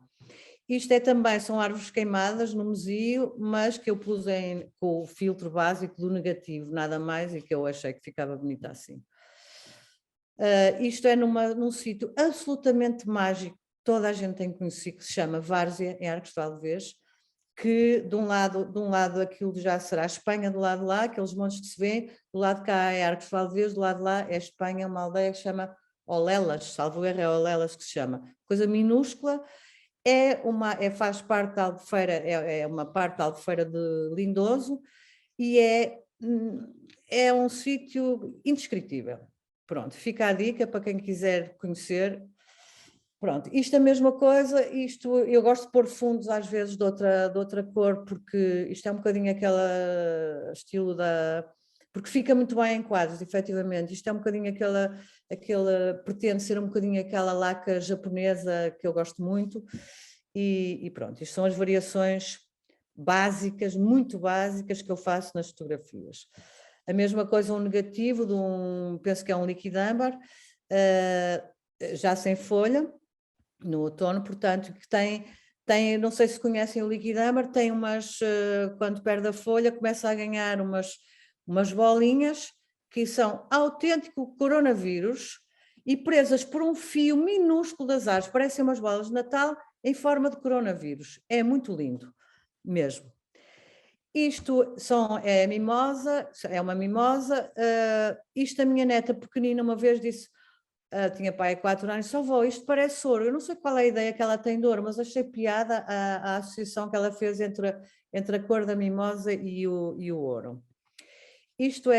Isto são árvores queimadas no museu, mas que eu pus com o filtro básico do negativo, nada mais, e que eu achei que ficava bonita assim. Isto é num sítio absolutamente mágico, toda a gente tem conhecido, que se chama Várzea, em Arcos de Valdevez, que de um lado aquilo já será a Espanha, do lado de lá, aqueles montes que se vêem, do lado de cá é Arcos de Valdevez, do lado de lá é Espanha, uma aldeia que se chama Olelas, salvo erro, é Olelas que se chama, coisa minúscula. Faz parte da Albufeira, é uma parte da Albufeira de Lindoso, e é um sítio indescritível. Pronto, fica a dica para quem quiser conhecer. Pronto, isto é a mesma coisa, eu gosto de pôr fundos às vezes de outra cor, porque isto é um bocadinho aquele estilo porque fica muito bem em quadros, efetivamente. Isto é um bocadinho pretende ser um bocadinho aquela laca japonesa que eu gosto muito, e pronto, isto são as variações básicas, muito básicas, que eu faço nas fotografias. A mesma coisa, um negativo penso que é um líquido âmbar, já sem folha, no outono, portanto, que tem, não sei se conhecem o líquido âmbar, tem quando perde a folha, começa a ganhar umas bolinhas que são autêntico coronavírus e presas por um fio minúsculo das árvores, parecem umas bolas de Natal em forma de coronavírus. É muito lindo, mesmo. Isto é mimosa, é uma mimosa. Isto a minha neta pequenina uma vez disse, tinha pai há 4 anos, só vó, isto parece ouro. Eu não sei qual é a ideia que ela tem de ouro, mas achei piada a associação que ela fez entre a cor da mimosa e o ouro. Isto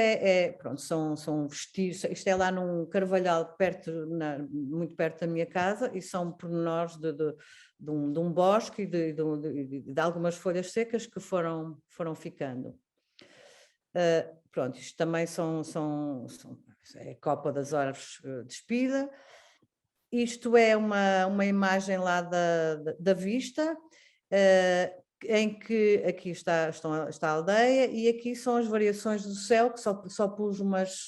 pronto, são vestígios, isto é lá num carvalhal muito perto da minha casa, e são pormenores de um bosque e de algumas folhas secas que foram ficando. Pronto, isto também é copa das árvores despida. Isto é uma imagem lá da vista, em que aqui está a aldeia, e aqui são as variações do céu, que só pus umas,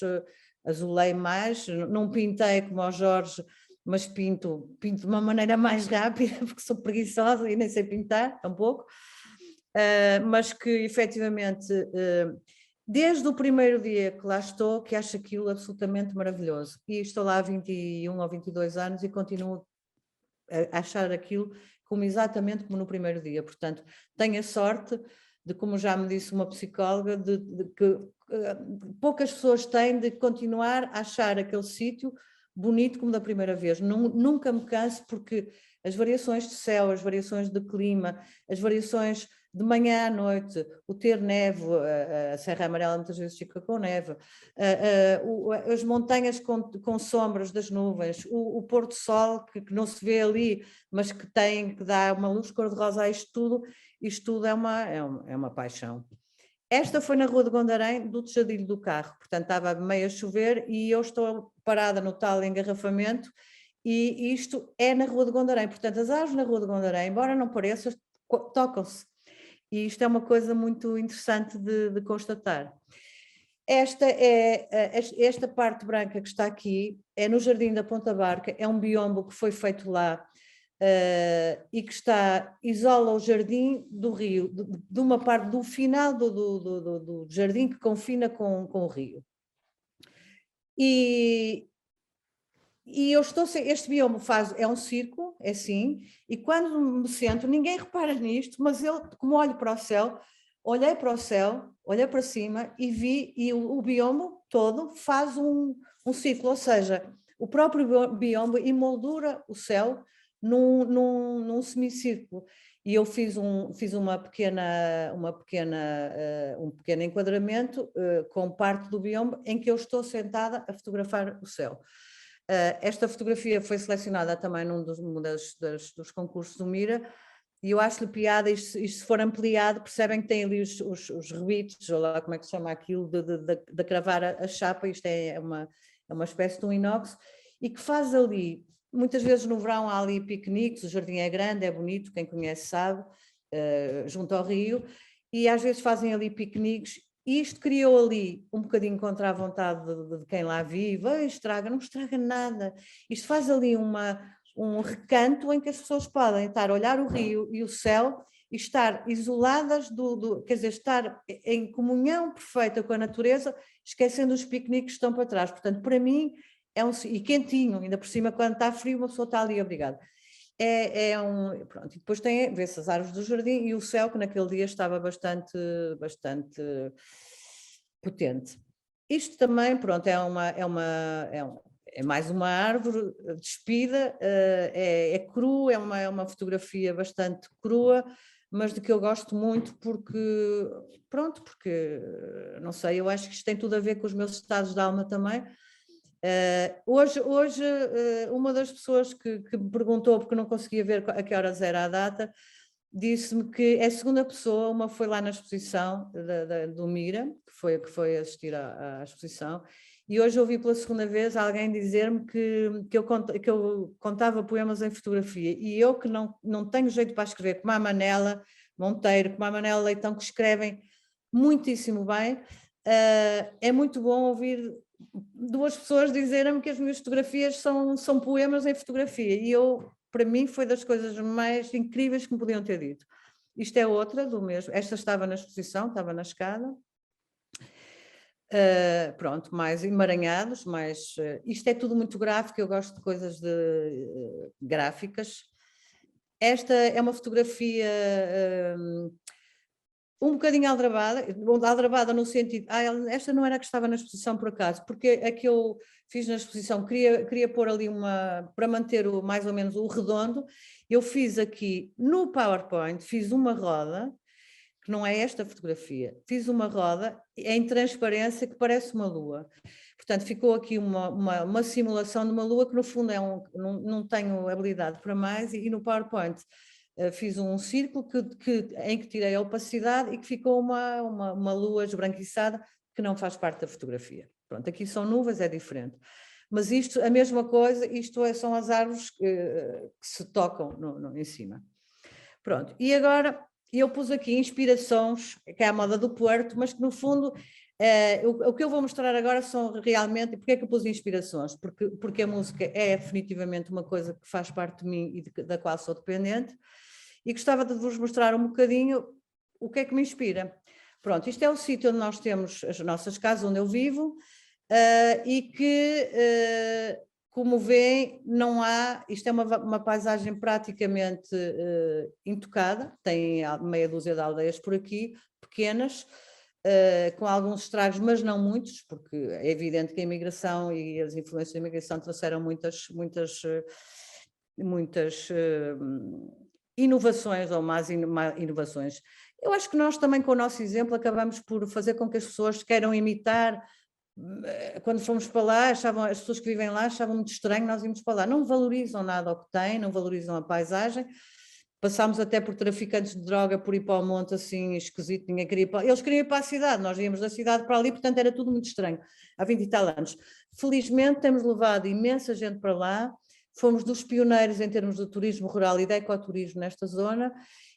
azulei mais, não pintei como ao Jorge, mas pinto de uma maneira mais rápida, porque sou preguiçosa e nem sei pintar, um pouco, mas que efetivamente, desde o primeiro dia que lá estou, que acho aquilo absolutamente maravilhoso, e estou lá há 21 ou 22 anos e continuo a achar aquilo exatamente como no primeiro dia. Portanto, tenho a sorte de, como já me disse uma psicóloga, de que poucas pessoas têm, de continuar a achar aquele sítio bonito como da primeira vez. Nunca me canso, porque as variações de céu, as variações de clima, as variações de manhã à noite, o ter neve, a Serra Amarela muitas vezes fica com neve, as montanhas com sombras das nuvens, o pôr do sol que não se vê ali, mas que dá uma luz cor-de-rosa a isto tudo é uma paixão. Esta foi na Rua de Gondarém, do tejadilho do carro, portanto estava meio a chover e eu estou parada no tal engarrafamento, e isto é na Rua de Gondarém, portanto as árvores na Rua de Gondarém, embora não pareça, tocam-se. E isto é uma coisa muito interessante de constatar. Esta parte branca que está aqui é no Jardim da Ponta Barca, é um biombo que foi feito lá, e que isola o jardim do rio, de uma parte do final do jardim que confina com o rio. E este bioma é um círculo, é assim, e quando me sento, ninguém repara nisto, mas eu, como olho para o céu, olhei para cima e vi, e o bioma todo faz um círculo, ou seja, o próprio bioma emoldura o céu num semicírculo. E eu fiz um pequeno enquadramento com parte do bioma em que eu estou sentada a fotografar o céu. Esta fotografia foi selecionada também num dos concursos do Mira, e eu acho-lhe piada, isto se for ampliado, percebem que tem ali os rebites, ou lá como é que se chama aquilo, de cravar a chapa. Isto é uma espécie de um inox, e que faz ali, muitas vezes no verão há ali piqueniques, o jardim é grande, é bonito, quem conhece sabe, junto ao rio, e às vezes fazem ali piqueniques. E isto criou ali um bocadinho contra a vontade de quem lá vive, não estraga nada. Isto faz ali um recanto em que as pessoas podem estar a olhar o rio e o céu e estar isoladas quer dizer, estar em comunhão perfeita com a natureza, esquecendo os piqueniques que estão para trás. Portanto, para mim, e quentinho, ainda por cima, quando está frio, uma pessoa está ali obrigada. Pronto, e depois vê-se as árvores do jardim e o céu, que naquele dia estava bastante potente. Isto também, pronto, é mais uma árvore despida, é cru, é uma fotografia bastante crua, mas de que eu gosto muito porque, não sei, eu acho que isto tem tudo a ver com os meus estados de alma também. Hoje uma das pessoas que me perguntou, porque não conseguia ver a que horas era a data, disse-me que é a segunda pessoa, uma foi lá na exposição do Mira, que foi assistir à exposição, e hoje ouvi pela segunda vez alguém dizer-me que eu contava poemas em fotografia, e eu que não tenho jeito para escrever, como a Manela Monteiro, como a Manela Leitão, que escrevem muitíssimo bem, é muito bom ouvir duas pessoas dizerem-me que as minhas fotografias são poemas em fotografia, e para mim foi das coisas mais incríveis que me podiam ter dito. Isto é outra do mesmo, esta estava na exposição, estava na escada. Pronto, mais emaranhados, isto é tudo muito gráfico, eu gosto de coisas gráficas. Esta é uma fotografia um bocadinho aldrabada no sentido, esta não era a que estava na exposição por acaso, porque a que eu fiz na exposição, queria pôr ali para manter mais ou menos o redondo, eu fiz aqui no PowerPoint, fiz uma roda, que não é esta fotografia, fiz uma roda em transparência que parece uma lua. Portanto, ficou aqui uma simulação de uma lua que no fundo não tenho habilidade para mais, e no PowerPoint fiz um círculo em que tirei a opacidade e que ficou uma lua esbranquiçada que não faz parte da fotografia. Pronto, aqui são nuvens, é diferente. Mas isto, a mesma coisa, são as árvores que se tocam em cima. Pronto, e agora eu pus aqui inspirações, que é a moda do Porto, mas que no fundo, o que eu vou mostrar agora são realmente, porque é que eu pus inspirações? Porque a música é definitivamente uma coisa que faz parte de mim e da qual sou dependente, e gostava de vos mostrar um bocadinho o que é que me inspira. Pronto, isto é o sítio onde nós temos as nossas casas, onde eu vivo, e que, como veem, não há, isto é uma paisagem praticamente intocada, tem meia dúzia de aldeias por aqui, pequenas, com alguns estragos, mas não muitos, porque é evidente que a imigração e as influências da imigração trouxeram muitas inovações ou más inovações. Eu acho que nós também, com o nosso exemplo, acabamos por fazer com que as pessoas queiram imitar. Quando fomos para lá, as pessoas que vivem lá achavam muito estranho nós irmos para lá. Não valorizam nada o que têm, não valorizam a paisagem. Passámos até por traficantes de droga por ir para o monte assim esquisito, ninguém queria ir para... Eles queriam ir para a cidade, nós íamos da cidade para ali, portanto era tudo muito estranho, há 20 e tal anos. Felizmente temos levado imensa gente para lá, fomos dos pioneiros em termos de turismo rural e de ecoturismo nesta zona,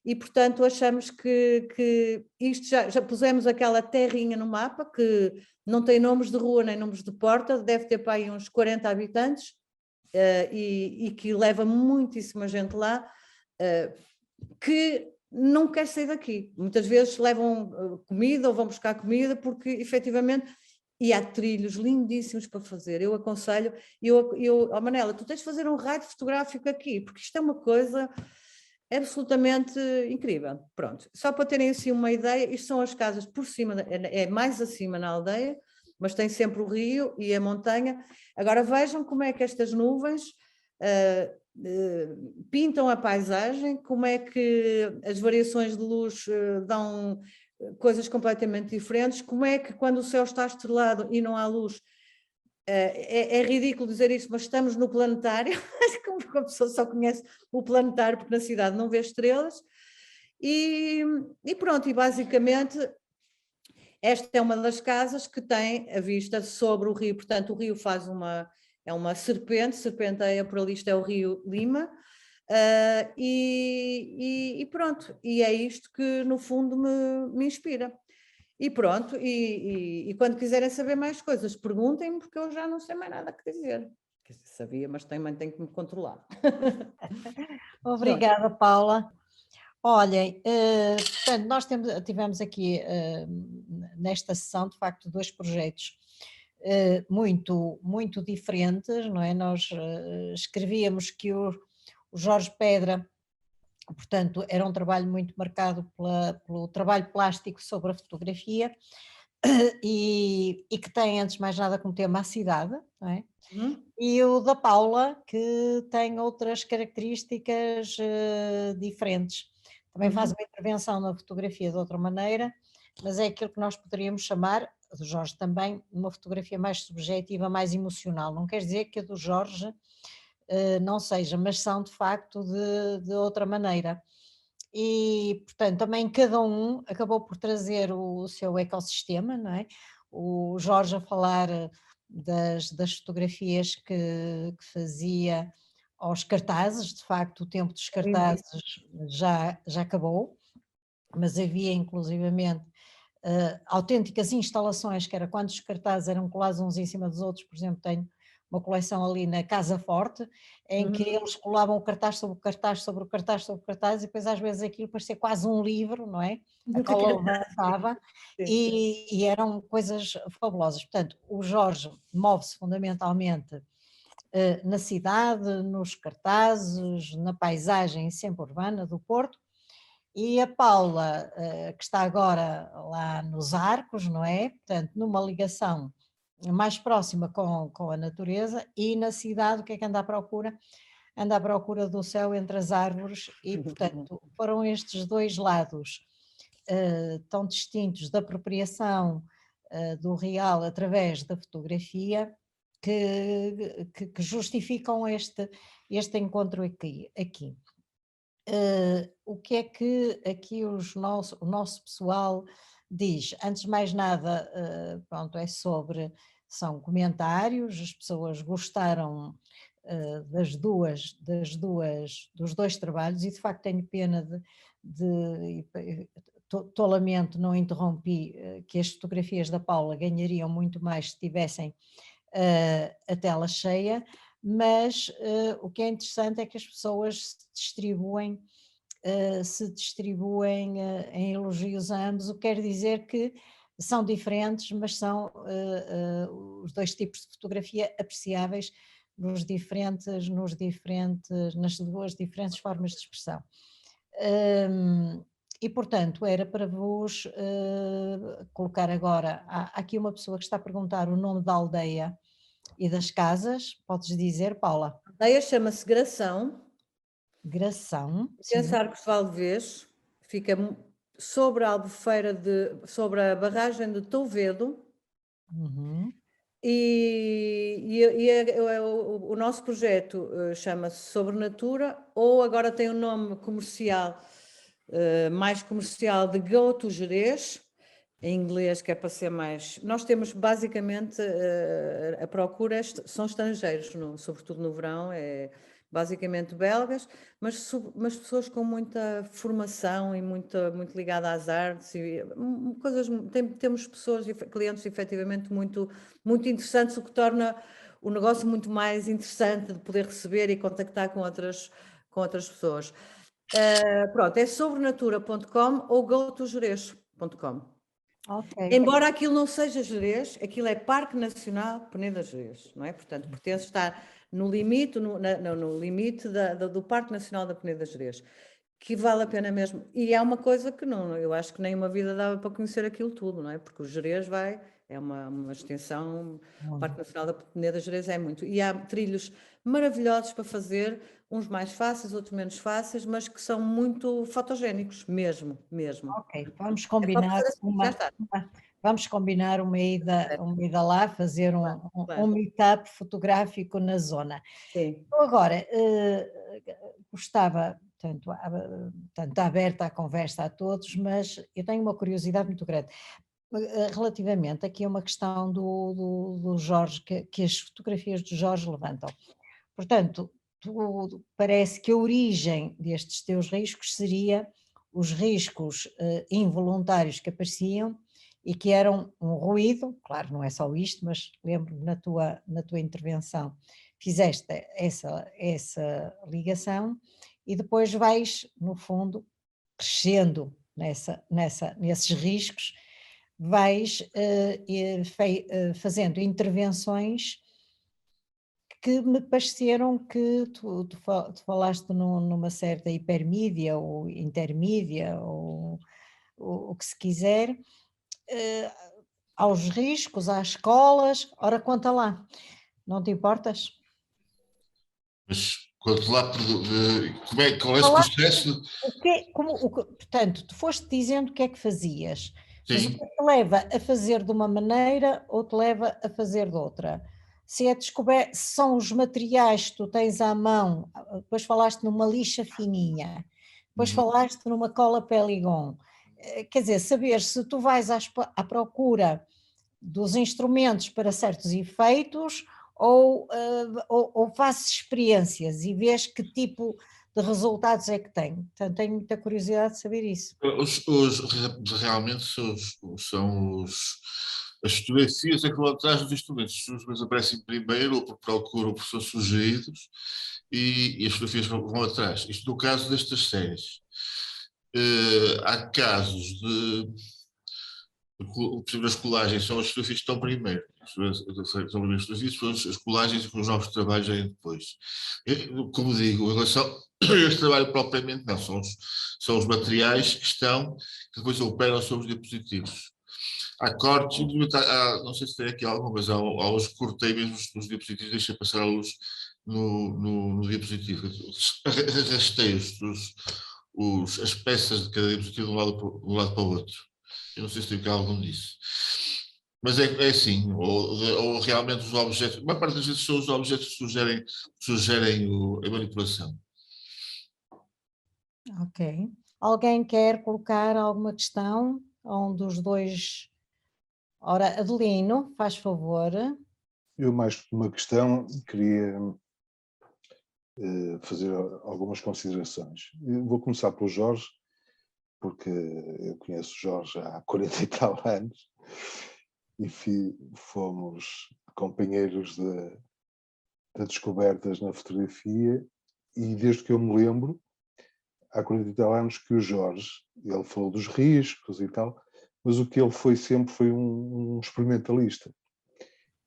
e portanto achamos que isto já pusemos aquela terrinha no mapa, que não tem nomes de rua nem nomes de porta, deve ter para aí uns 40 habitantes, e que leva muitíssima gente lá, que não quer sair daqui. Muitas vezes levam comida ou vão buscar comida porque efetivamente, e há trilhos lindíssimos para fazer. Eu aconselho, Manela, tu tens de fazer um raio fotográfico aqui, porque isto é uma coisa absolutamente incrível. Pronto, só para terem assim uma ideia, isto são as casas por cima, é mais acima na aldeia, mas tem sempre o rio e a montanha. Agora vejam como é que estas nuvens pintam a paisagem, como é que as variações de luz dão coisas completamente diferentes, como é que quando o céu está estrelado e não há luz, é ridículo dizer isso, mas estamos no planetário, como a pessoa só conhece o planetário porque na cidade não vê estrelas, e pronto, e basicamente esta é uma das casas que tem a vista sobre o rio, portanto o rio faz é uma serpenteia por ali, isto é o Rio Lima, e pronto, e é isto que no fundo me inspira. E pronto, e quando quiserem saber mais coisas, perguntem-me, porque eu já não sei mais nada que dizer. Sabia, mas também tenho que me controlar. Obrigada, Paula. Olhem, portanto, nós tivemos aqui nesta sessão, de facto, dois projetos muito, muito diferentes, não é? Nós escrevíamos que o Jorge Pedra, portanto, era um trabalho muito marcado pelo trabalho plástico sobre a fotografia e que tem, antes de mais nada, como tema a cidade, não é? E o da Paula, que tem outras características diferentes. Também faz uma intervenção na fotografia de outra maneira, mas é aquilo que nós poderíamos chamar, do Jorge também, uma fotografia mais subjetiva, mais emocional. Não quer dizer que a do Jorge não seja, mas são de facto de outra maneira. E, portanto, também cada um acabou por trazer o seu ecossistema, não é? O Jorge a falar das fotografias que fazia aos cartazes, de facto o tempo dos cartazes já acabou, mas havia inclusivamente autênticas instalações, que era quando os cartazes eram colados uns em cima dos outros. Por exemplo, tenho uma coleção ali na Casa Forte, em que eles colavam o cartaz sobre o cartaz, sobre o cartaz, sobre o cartaz, e depois às vezes aquilo parecia quase um livro, não é? A cola levantava, e eram coisas fabulosas. Portanto, o Jorge move-se fundamentalmente na cidade, nos cartazes, na paisagem sempre urbana do Porto, E a Paula, que está agora lá nos Arcos, não é? Portanto, numa ligação mais próxima com a natureza, e na cidade o que é que anda à procura? Anda à procura do céu entre as árvores e, portanto, foram estes dois lados tão distintos da apropriação do real através da fotografia que justificam este encontro aqui. O que é que aqui o nosso pessoal diz? Antes de mais nada, pronto, são comentários, as pessoas gostaram dos dois trabalhos, e de facto tenho pena lamento, não interrompi, que as fotografias da Paula ganhariam muito mais se tivessem a tela cheia, mas o que é interessante é que as pessoas se distribuem em elogios a ambos, o que quer dizer que são diferentes, mas são os dois tipos de fotografia apreciáveis nas duas diferentes formas de expressão. E, portanto, era para vos colocar agora, há aqui uma pessoa que está a perguntar o nome da aldeia e das casas, podes dizer, Paula? A aldeia chama-se Gração. Gração. Pertence a Arcos de Valdevez, fica sobre a Albufeira, sobre a barragem de Touvedo. Uhum. O nosso projeto chama-se Sobrenatura, ou agora tem um nome comercial, mais comercial, de Go to Gerês, em inglês, que é para ser mais... Nós temos basicamente, a procura são estrangeiros, sobretudo no verão, basicamente belgas, mas pessoas com muita formação e muito ligada às artes, e coisas, temos pessoas, clientes efetivamente muito interessantes, o que torna o negócio muito mais interessante de poder receber e contactar com outras pessoas. Pronto, é sobrenatura.com ou gotogerês.com. Okay. Embora aquilo não seja Gerês, aquilo é Parque Nacional Peneda Gerês, não é? Portanto, pertence estar no limite, no limite do Parque Nacional da Peneda Gerês, que vale a pena mesmo. E é uma coisa que eu acho que nem uma vida dava para conhecer aquilo tudo, não é? Porque o Gerês é uma extensão, o Parque Nacional da Peneda Gerês é muito. E há trilhos maravilhosos para fazer, uns mais fáceis, outros menos fáceis, mas que são muito fotogénicos, mesmo. Ok, vamos combinar uma ida lá, fazer um meetup fotográfico na zona. Sim. Eu agora gostava, tanto aberta a conversa a todos, mas eu tenho uma curiosidade muito grande. Relativamente aqui a uma questão do Jorge, que as fotografias do Jorge levantam. Portanto, parece que a origem destes teus riscos seria os riscos involuntários que apareciam e que eram um ruído, claro, não é só isto, mas lembro-me na tua intervenção, fizeste essa ligação, e depois vais, no fundo, crescendo nesses riscos, vais fazendo intervenções que me pareceram que tu falaste numa certa hipermídia ou intermídia, ou o que se quiser, aos riscos, às escolas. Ora, conta lá, não te importas? Mas quanto lá, qual é esse processo? Portanto, tu foste dizendo o que é que fazias, mas o Sim. que é que te leva a fazer de uma maneira ou te leva a fazer de outra? Se são os materiais que tu tens à mão, depois falaste numa lixa fininha, depois falaste numa cola Peligon, quer dizer, saber se tu vais à procura dos instrumentos para certos efeitos ou fazes experiências e vês que tipo de resultados é que tem. Portanto, tenho muita curiosidade de saber isso. Realmente são as fotografias é que vão atrás dos instrumentos. Os instrumentos aparecem primeiro ou procuram por são sugeridos e as fotografias vão atrás. Isto no caso destas séries. Há casos Por exemplo, as colagens são as fotografias que estão primeiro. São primeiras fotografias, depois as colagens e os novos trabalhos vêm depois. Como digo, em relação a este trabalho propriamente não, são os materiais que estão, que depois operam sobre os diapositivos. Há cortes, não sei se tem aqui alguma, mas há os que cortei mesmo nos diapositivos, deixei passar a luz no diapositivo. Arrastei as peças de cada diapositivo de um lado para o outro. Eu não sei se tem cá algum disso. Mas é assim, ou realmente os objetos, a maior parte das vezes são os objetos que sugerem a manipulação. Ok. Alguém quer colocar alguma questão a um dos dois? Ora, Adelino, faz favor. Eu, mais que uma questão, queria fazer algumas considerações. Eu vou começar pelo Jorge, porque eu conheço o Jorge há 40 e tal anos e fomos companheiros de descobertas na fotografia, e desde que eu me lembro, há 40 e tal anos, que o Jorge, ele falou dos riscos e tal, mas o que ele foi sempre foi um experimentalista.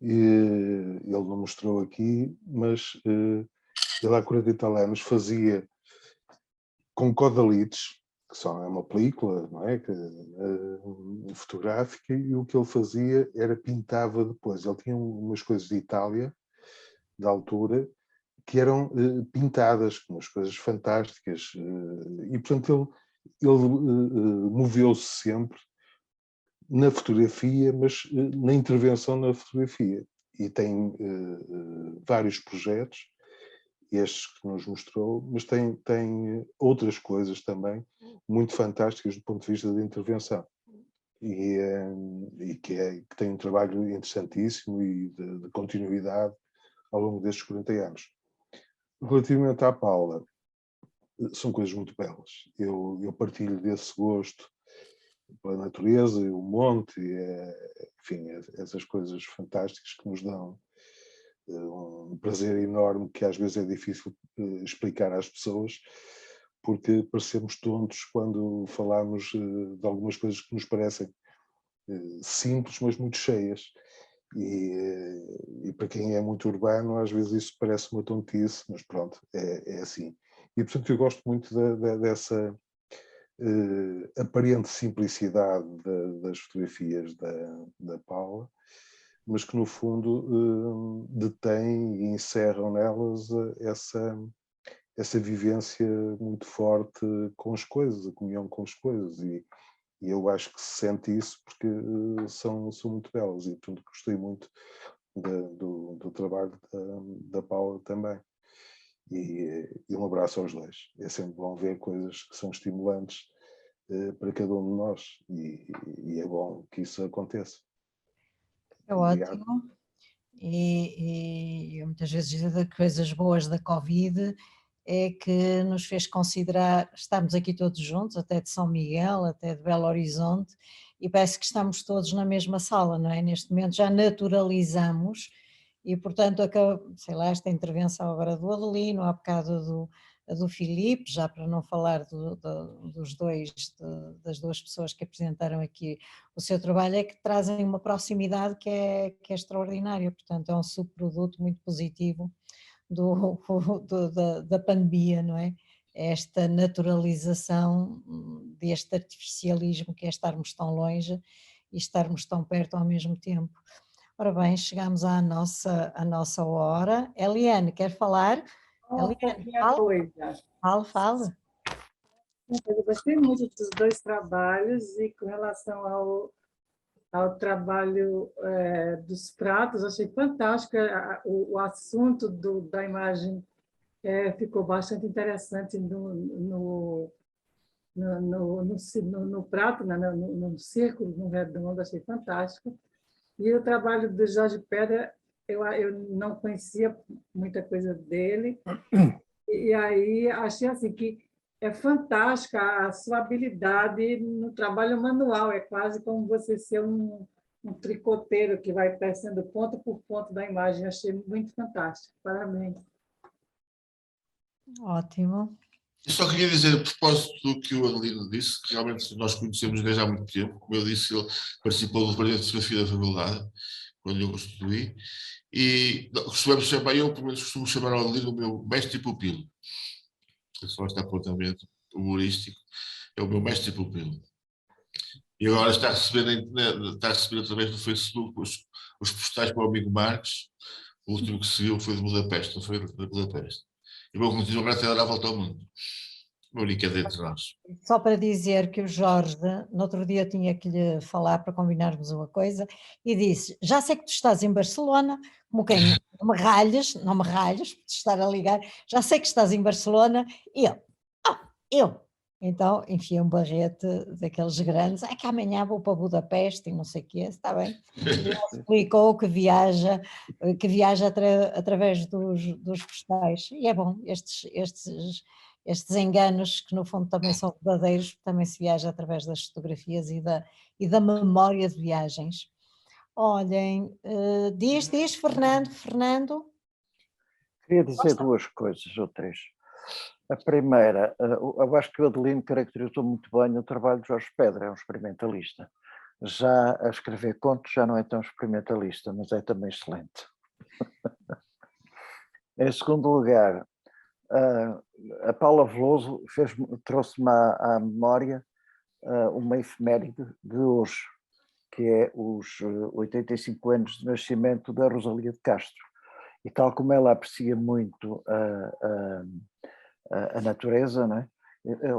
E ele não mostrou aqui, mas ele há 40 e tal anos fazia com codalites, que é uma película, não é? Fotográfica, e o que ele fazia era pintava depois. Ele tinha umas coisas de Itália, da altura, que eram pintadas, com umas coisas fantásticas. E, portanto, ele moveu-se sempre na fotografia, mas na intervenção na fotografia. E tem vários projetos, estes que nos mostrou, mas tem outras coisas também muito fantásticas do ponto de vista da intervenção. E que tem um trabalho interessantíssimo e de continuidade ao longo destes 40 anos. Relativamente à Paula, são coisas muito belas. Eu partilho desse gosto pela natureza, o monte, enfim, essas coisas fantásticas que nos dão um prazer enorme, que às vezes é difícil explicar às pessoas, porque parecemos tontos quando falamos de algumas coisas que nos parecem simples, mas muito cheias. E para quem é muito urbano, às vezes isso parece uma tontice, mas pronto, é assim. E portanto eu gosto muito dessa aparente simplicidade das fotografias da Paula, mas que no fundo detém e encerram nelas essa vivência muito forte com as coisas, a comunhão com as coisas, e eu acho que se sente isso porque são muito belas, e portanto gostei muito do trabalho da Paula também. E um abraço aos dois. É sempre bom ver coisas que são estimulantes para cada um de nós, e é bom que isso aconteça. É ótimo. E eu muitas vezes digo que coisas boas da Covid é que nos fez considerar, estamos aqui todos juntos, até de São Miguel, até de Belo Horizonte, e parece que estamos todos na mesma sala, não é? Neste momento já naturalizamos, e portanto, sei lá, esta intervenção agora do Adelino, há bocado do Filipe, já para não falar dos dois, das duas pessoas que apresentaram aqui o seu trabalho, é que trazem uma proximidade que é extraordinária, portanto é um subproduto muito positivo da pandemia, não é? Esta naturalização deste artificialismo que é estarmos tão longe e estarmos tão perto ao mesmo tempo. Ora bem, chegamos à nossa hora. Eliane, quer falar? Eliane, fala. Eu gostei muito dos dois trabalhos, e com relação ao trabalho dos pratos, achei fantástico o assunto da imagem, ficou bastante interessante no prato, no círculo, no redondo, achei fantástico. E o trabalho do Jorge Pedra, eu não conhecia muita coisa dele, e aí achei assim que é fantástica a sua habilidade no trabalho manual, é quase como você ser um tricoteiro que vai tecendo ponto por ponto da imagem. Achei muito fantástico, parabéns. Ótimo. Eu só queria dizer, a propósito do que o Adelino disse, que realmente nós conhecemos desde há muito tempo. Como eu disse, ele participou do Departamento de Fotografia da Faculdade, quando eu constituí, e costumamos chamar, eu pelo menos costumo chamar ao Adelino o meu mestre e pupilo. Só este apontamento humorístico, é o meu mestre e pupilo. E agora está a receber através do Facebook os postais para o amigo Marques. O último que seguiu foi de Budapeste, não foi de Budapeste. E vou continuar até dar a volta ao mundo. Uma brincadeira entre nós. Só para dizer que o Jorge, no outro dia tinha que lhe falar para combinarmos uma coisa, e disse, já sei que tu estás em Barcelona, como quem não me ralhes, por te estar a ligar, já sei que estás em Barcelona, e eu. Então, enfiei um barrete daqueles grandes, que amanhã vou para Budapeste e não sei o quê, está bem? E ele explicou que viaja através dos postais, e é bom, estes enganos, que no fundo também são verdadeiros, também se viaja através das fotografias e da memória de viagens. Olhem, diz, Fernando. Queria dizer duas coisas ou três. A primeira, eu acho que o Adelino caracterizou muito bem o trabalho de Jorge Pedra, é um experimentalista. Já a escrever contos já não é tão experimentalista, mas é também excelente. Em segundo lugar, a Paula Veloso trouxe-me à memória uma efeméride de hoje, que é os 85 anos de nascimento da Rosalia de Castro. E tal como ela aprecia muito a natureza, não é?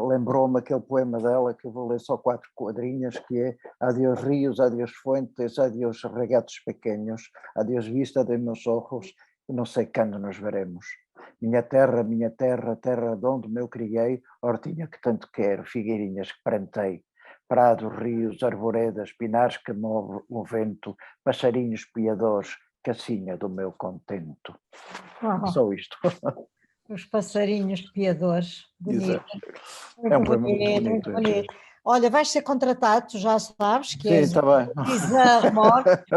Lembrou-me aquele poema dela, que eu vou ler só 4 quadrinhas, que é Adeus rios, adeus fuentes, adeus regatos pequenos, adeus vista de meus ojos, e não sei quando nos veremos. Minha terra, terra de onde me criei, hortinha que tanto quero, figueirinhas que plantei, prados, rios, arvoredas, pinares que move o vento, passarinhos piadores, casinha do meu contento. Só isto. Os passarinhos piadores, bonito. É um poema muito bonito. Olha, vais ser contratado, tu já sabes que és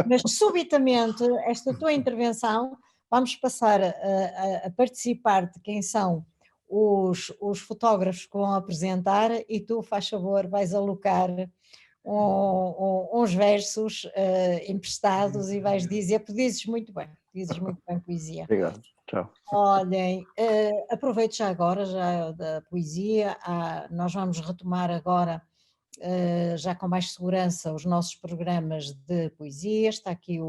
mas subitamente esta tua intervenção vamos passar a participar de quem são os fotógrafos que vão apresentar e tu, faz favor, vais alocar uns versos emprestados e vais dizer, porque dizes muito bem poesia. Obrigado, tchau. Olhem, aproveito já agora, já da poesia, nós vamos retomar agora, já com mais segurança, os nossos programas de poesia. Está aqui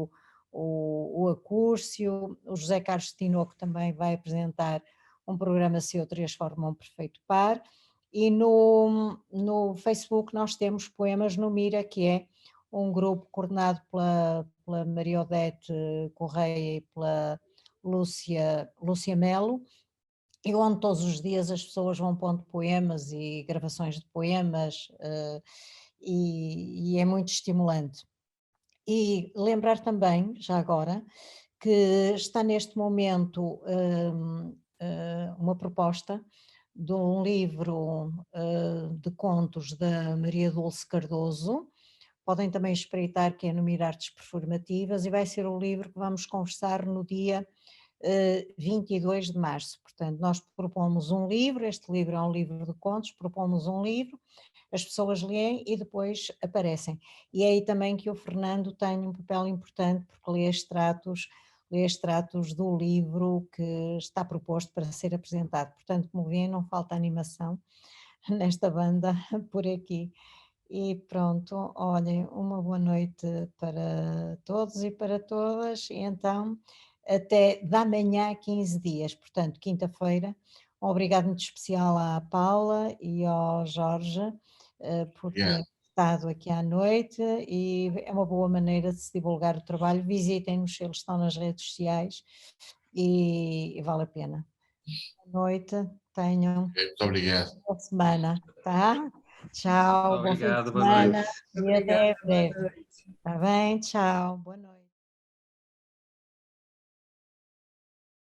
o Acúrcio, o José Carlos Tinoco também vai apresentar um programa seu, Três formam um perfeito par, e no Facebook nós temos Poemas no Mira, que é um grupo coordenado pela Maria Odete Correia e pela Lúcia Melo, e onde todos os dias as pessoas vão pondo poemas e gravações de poemas, e é muito estimulante. E lembrar também, já agora, que está neste momento uma proposta de um livro de contos da Maria Dulce Cardoso. Podem também espreitar, que é no Mirartes Performativas, e vai ser o livro que vamos conversar no dia 22 de março. Portanto, nós propomos um livro, este livro é um livro de contos, propomos um livro, as pessoas leem e depois aparecem. E é aí também que o Fernando tem um papel importante, porque lê extratos do livro que está proposto para ser apresentado. Portanto, como veem, não falta animação nesta banda por aqui. E pronto, olhem, uma boa noite para todos e para todas, e então até da manhã a 15 dias, portanto quinta-feira. Um obrigado muito especial à Paula e ao Jorge por terem estado aqui à noite, e é uma boa maneira de se divulgar o trabalho. Visitem-nos, eles estão nas redes sociais e vale a pena. Boa noite, tenham Muito obrigado. boa semana, tá? Tchau, Obrigado, boa semana boa noite. e até breve. Está bem? Tchau, boa noite.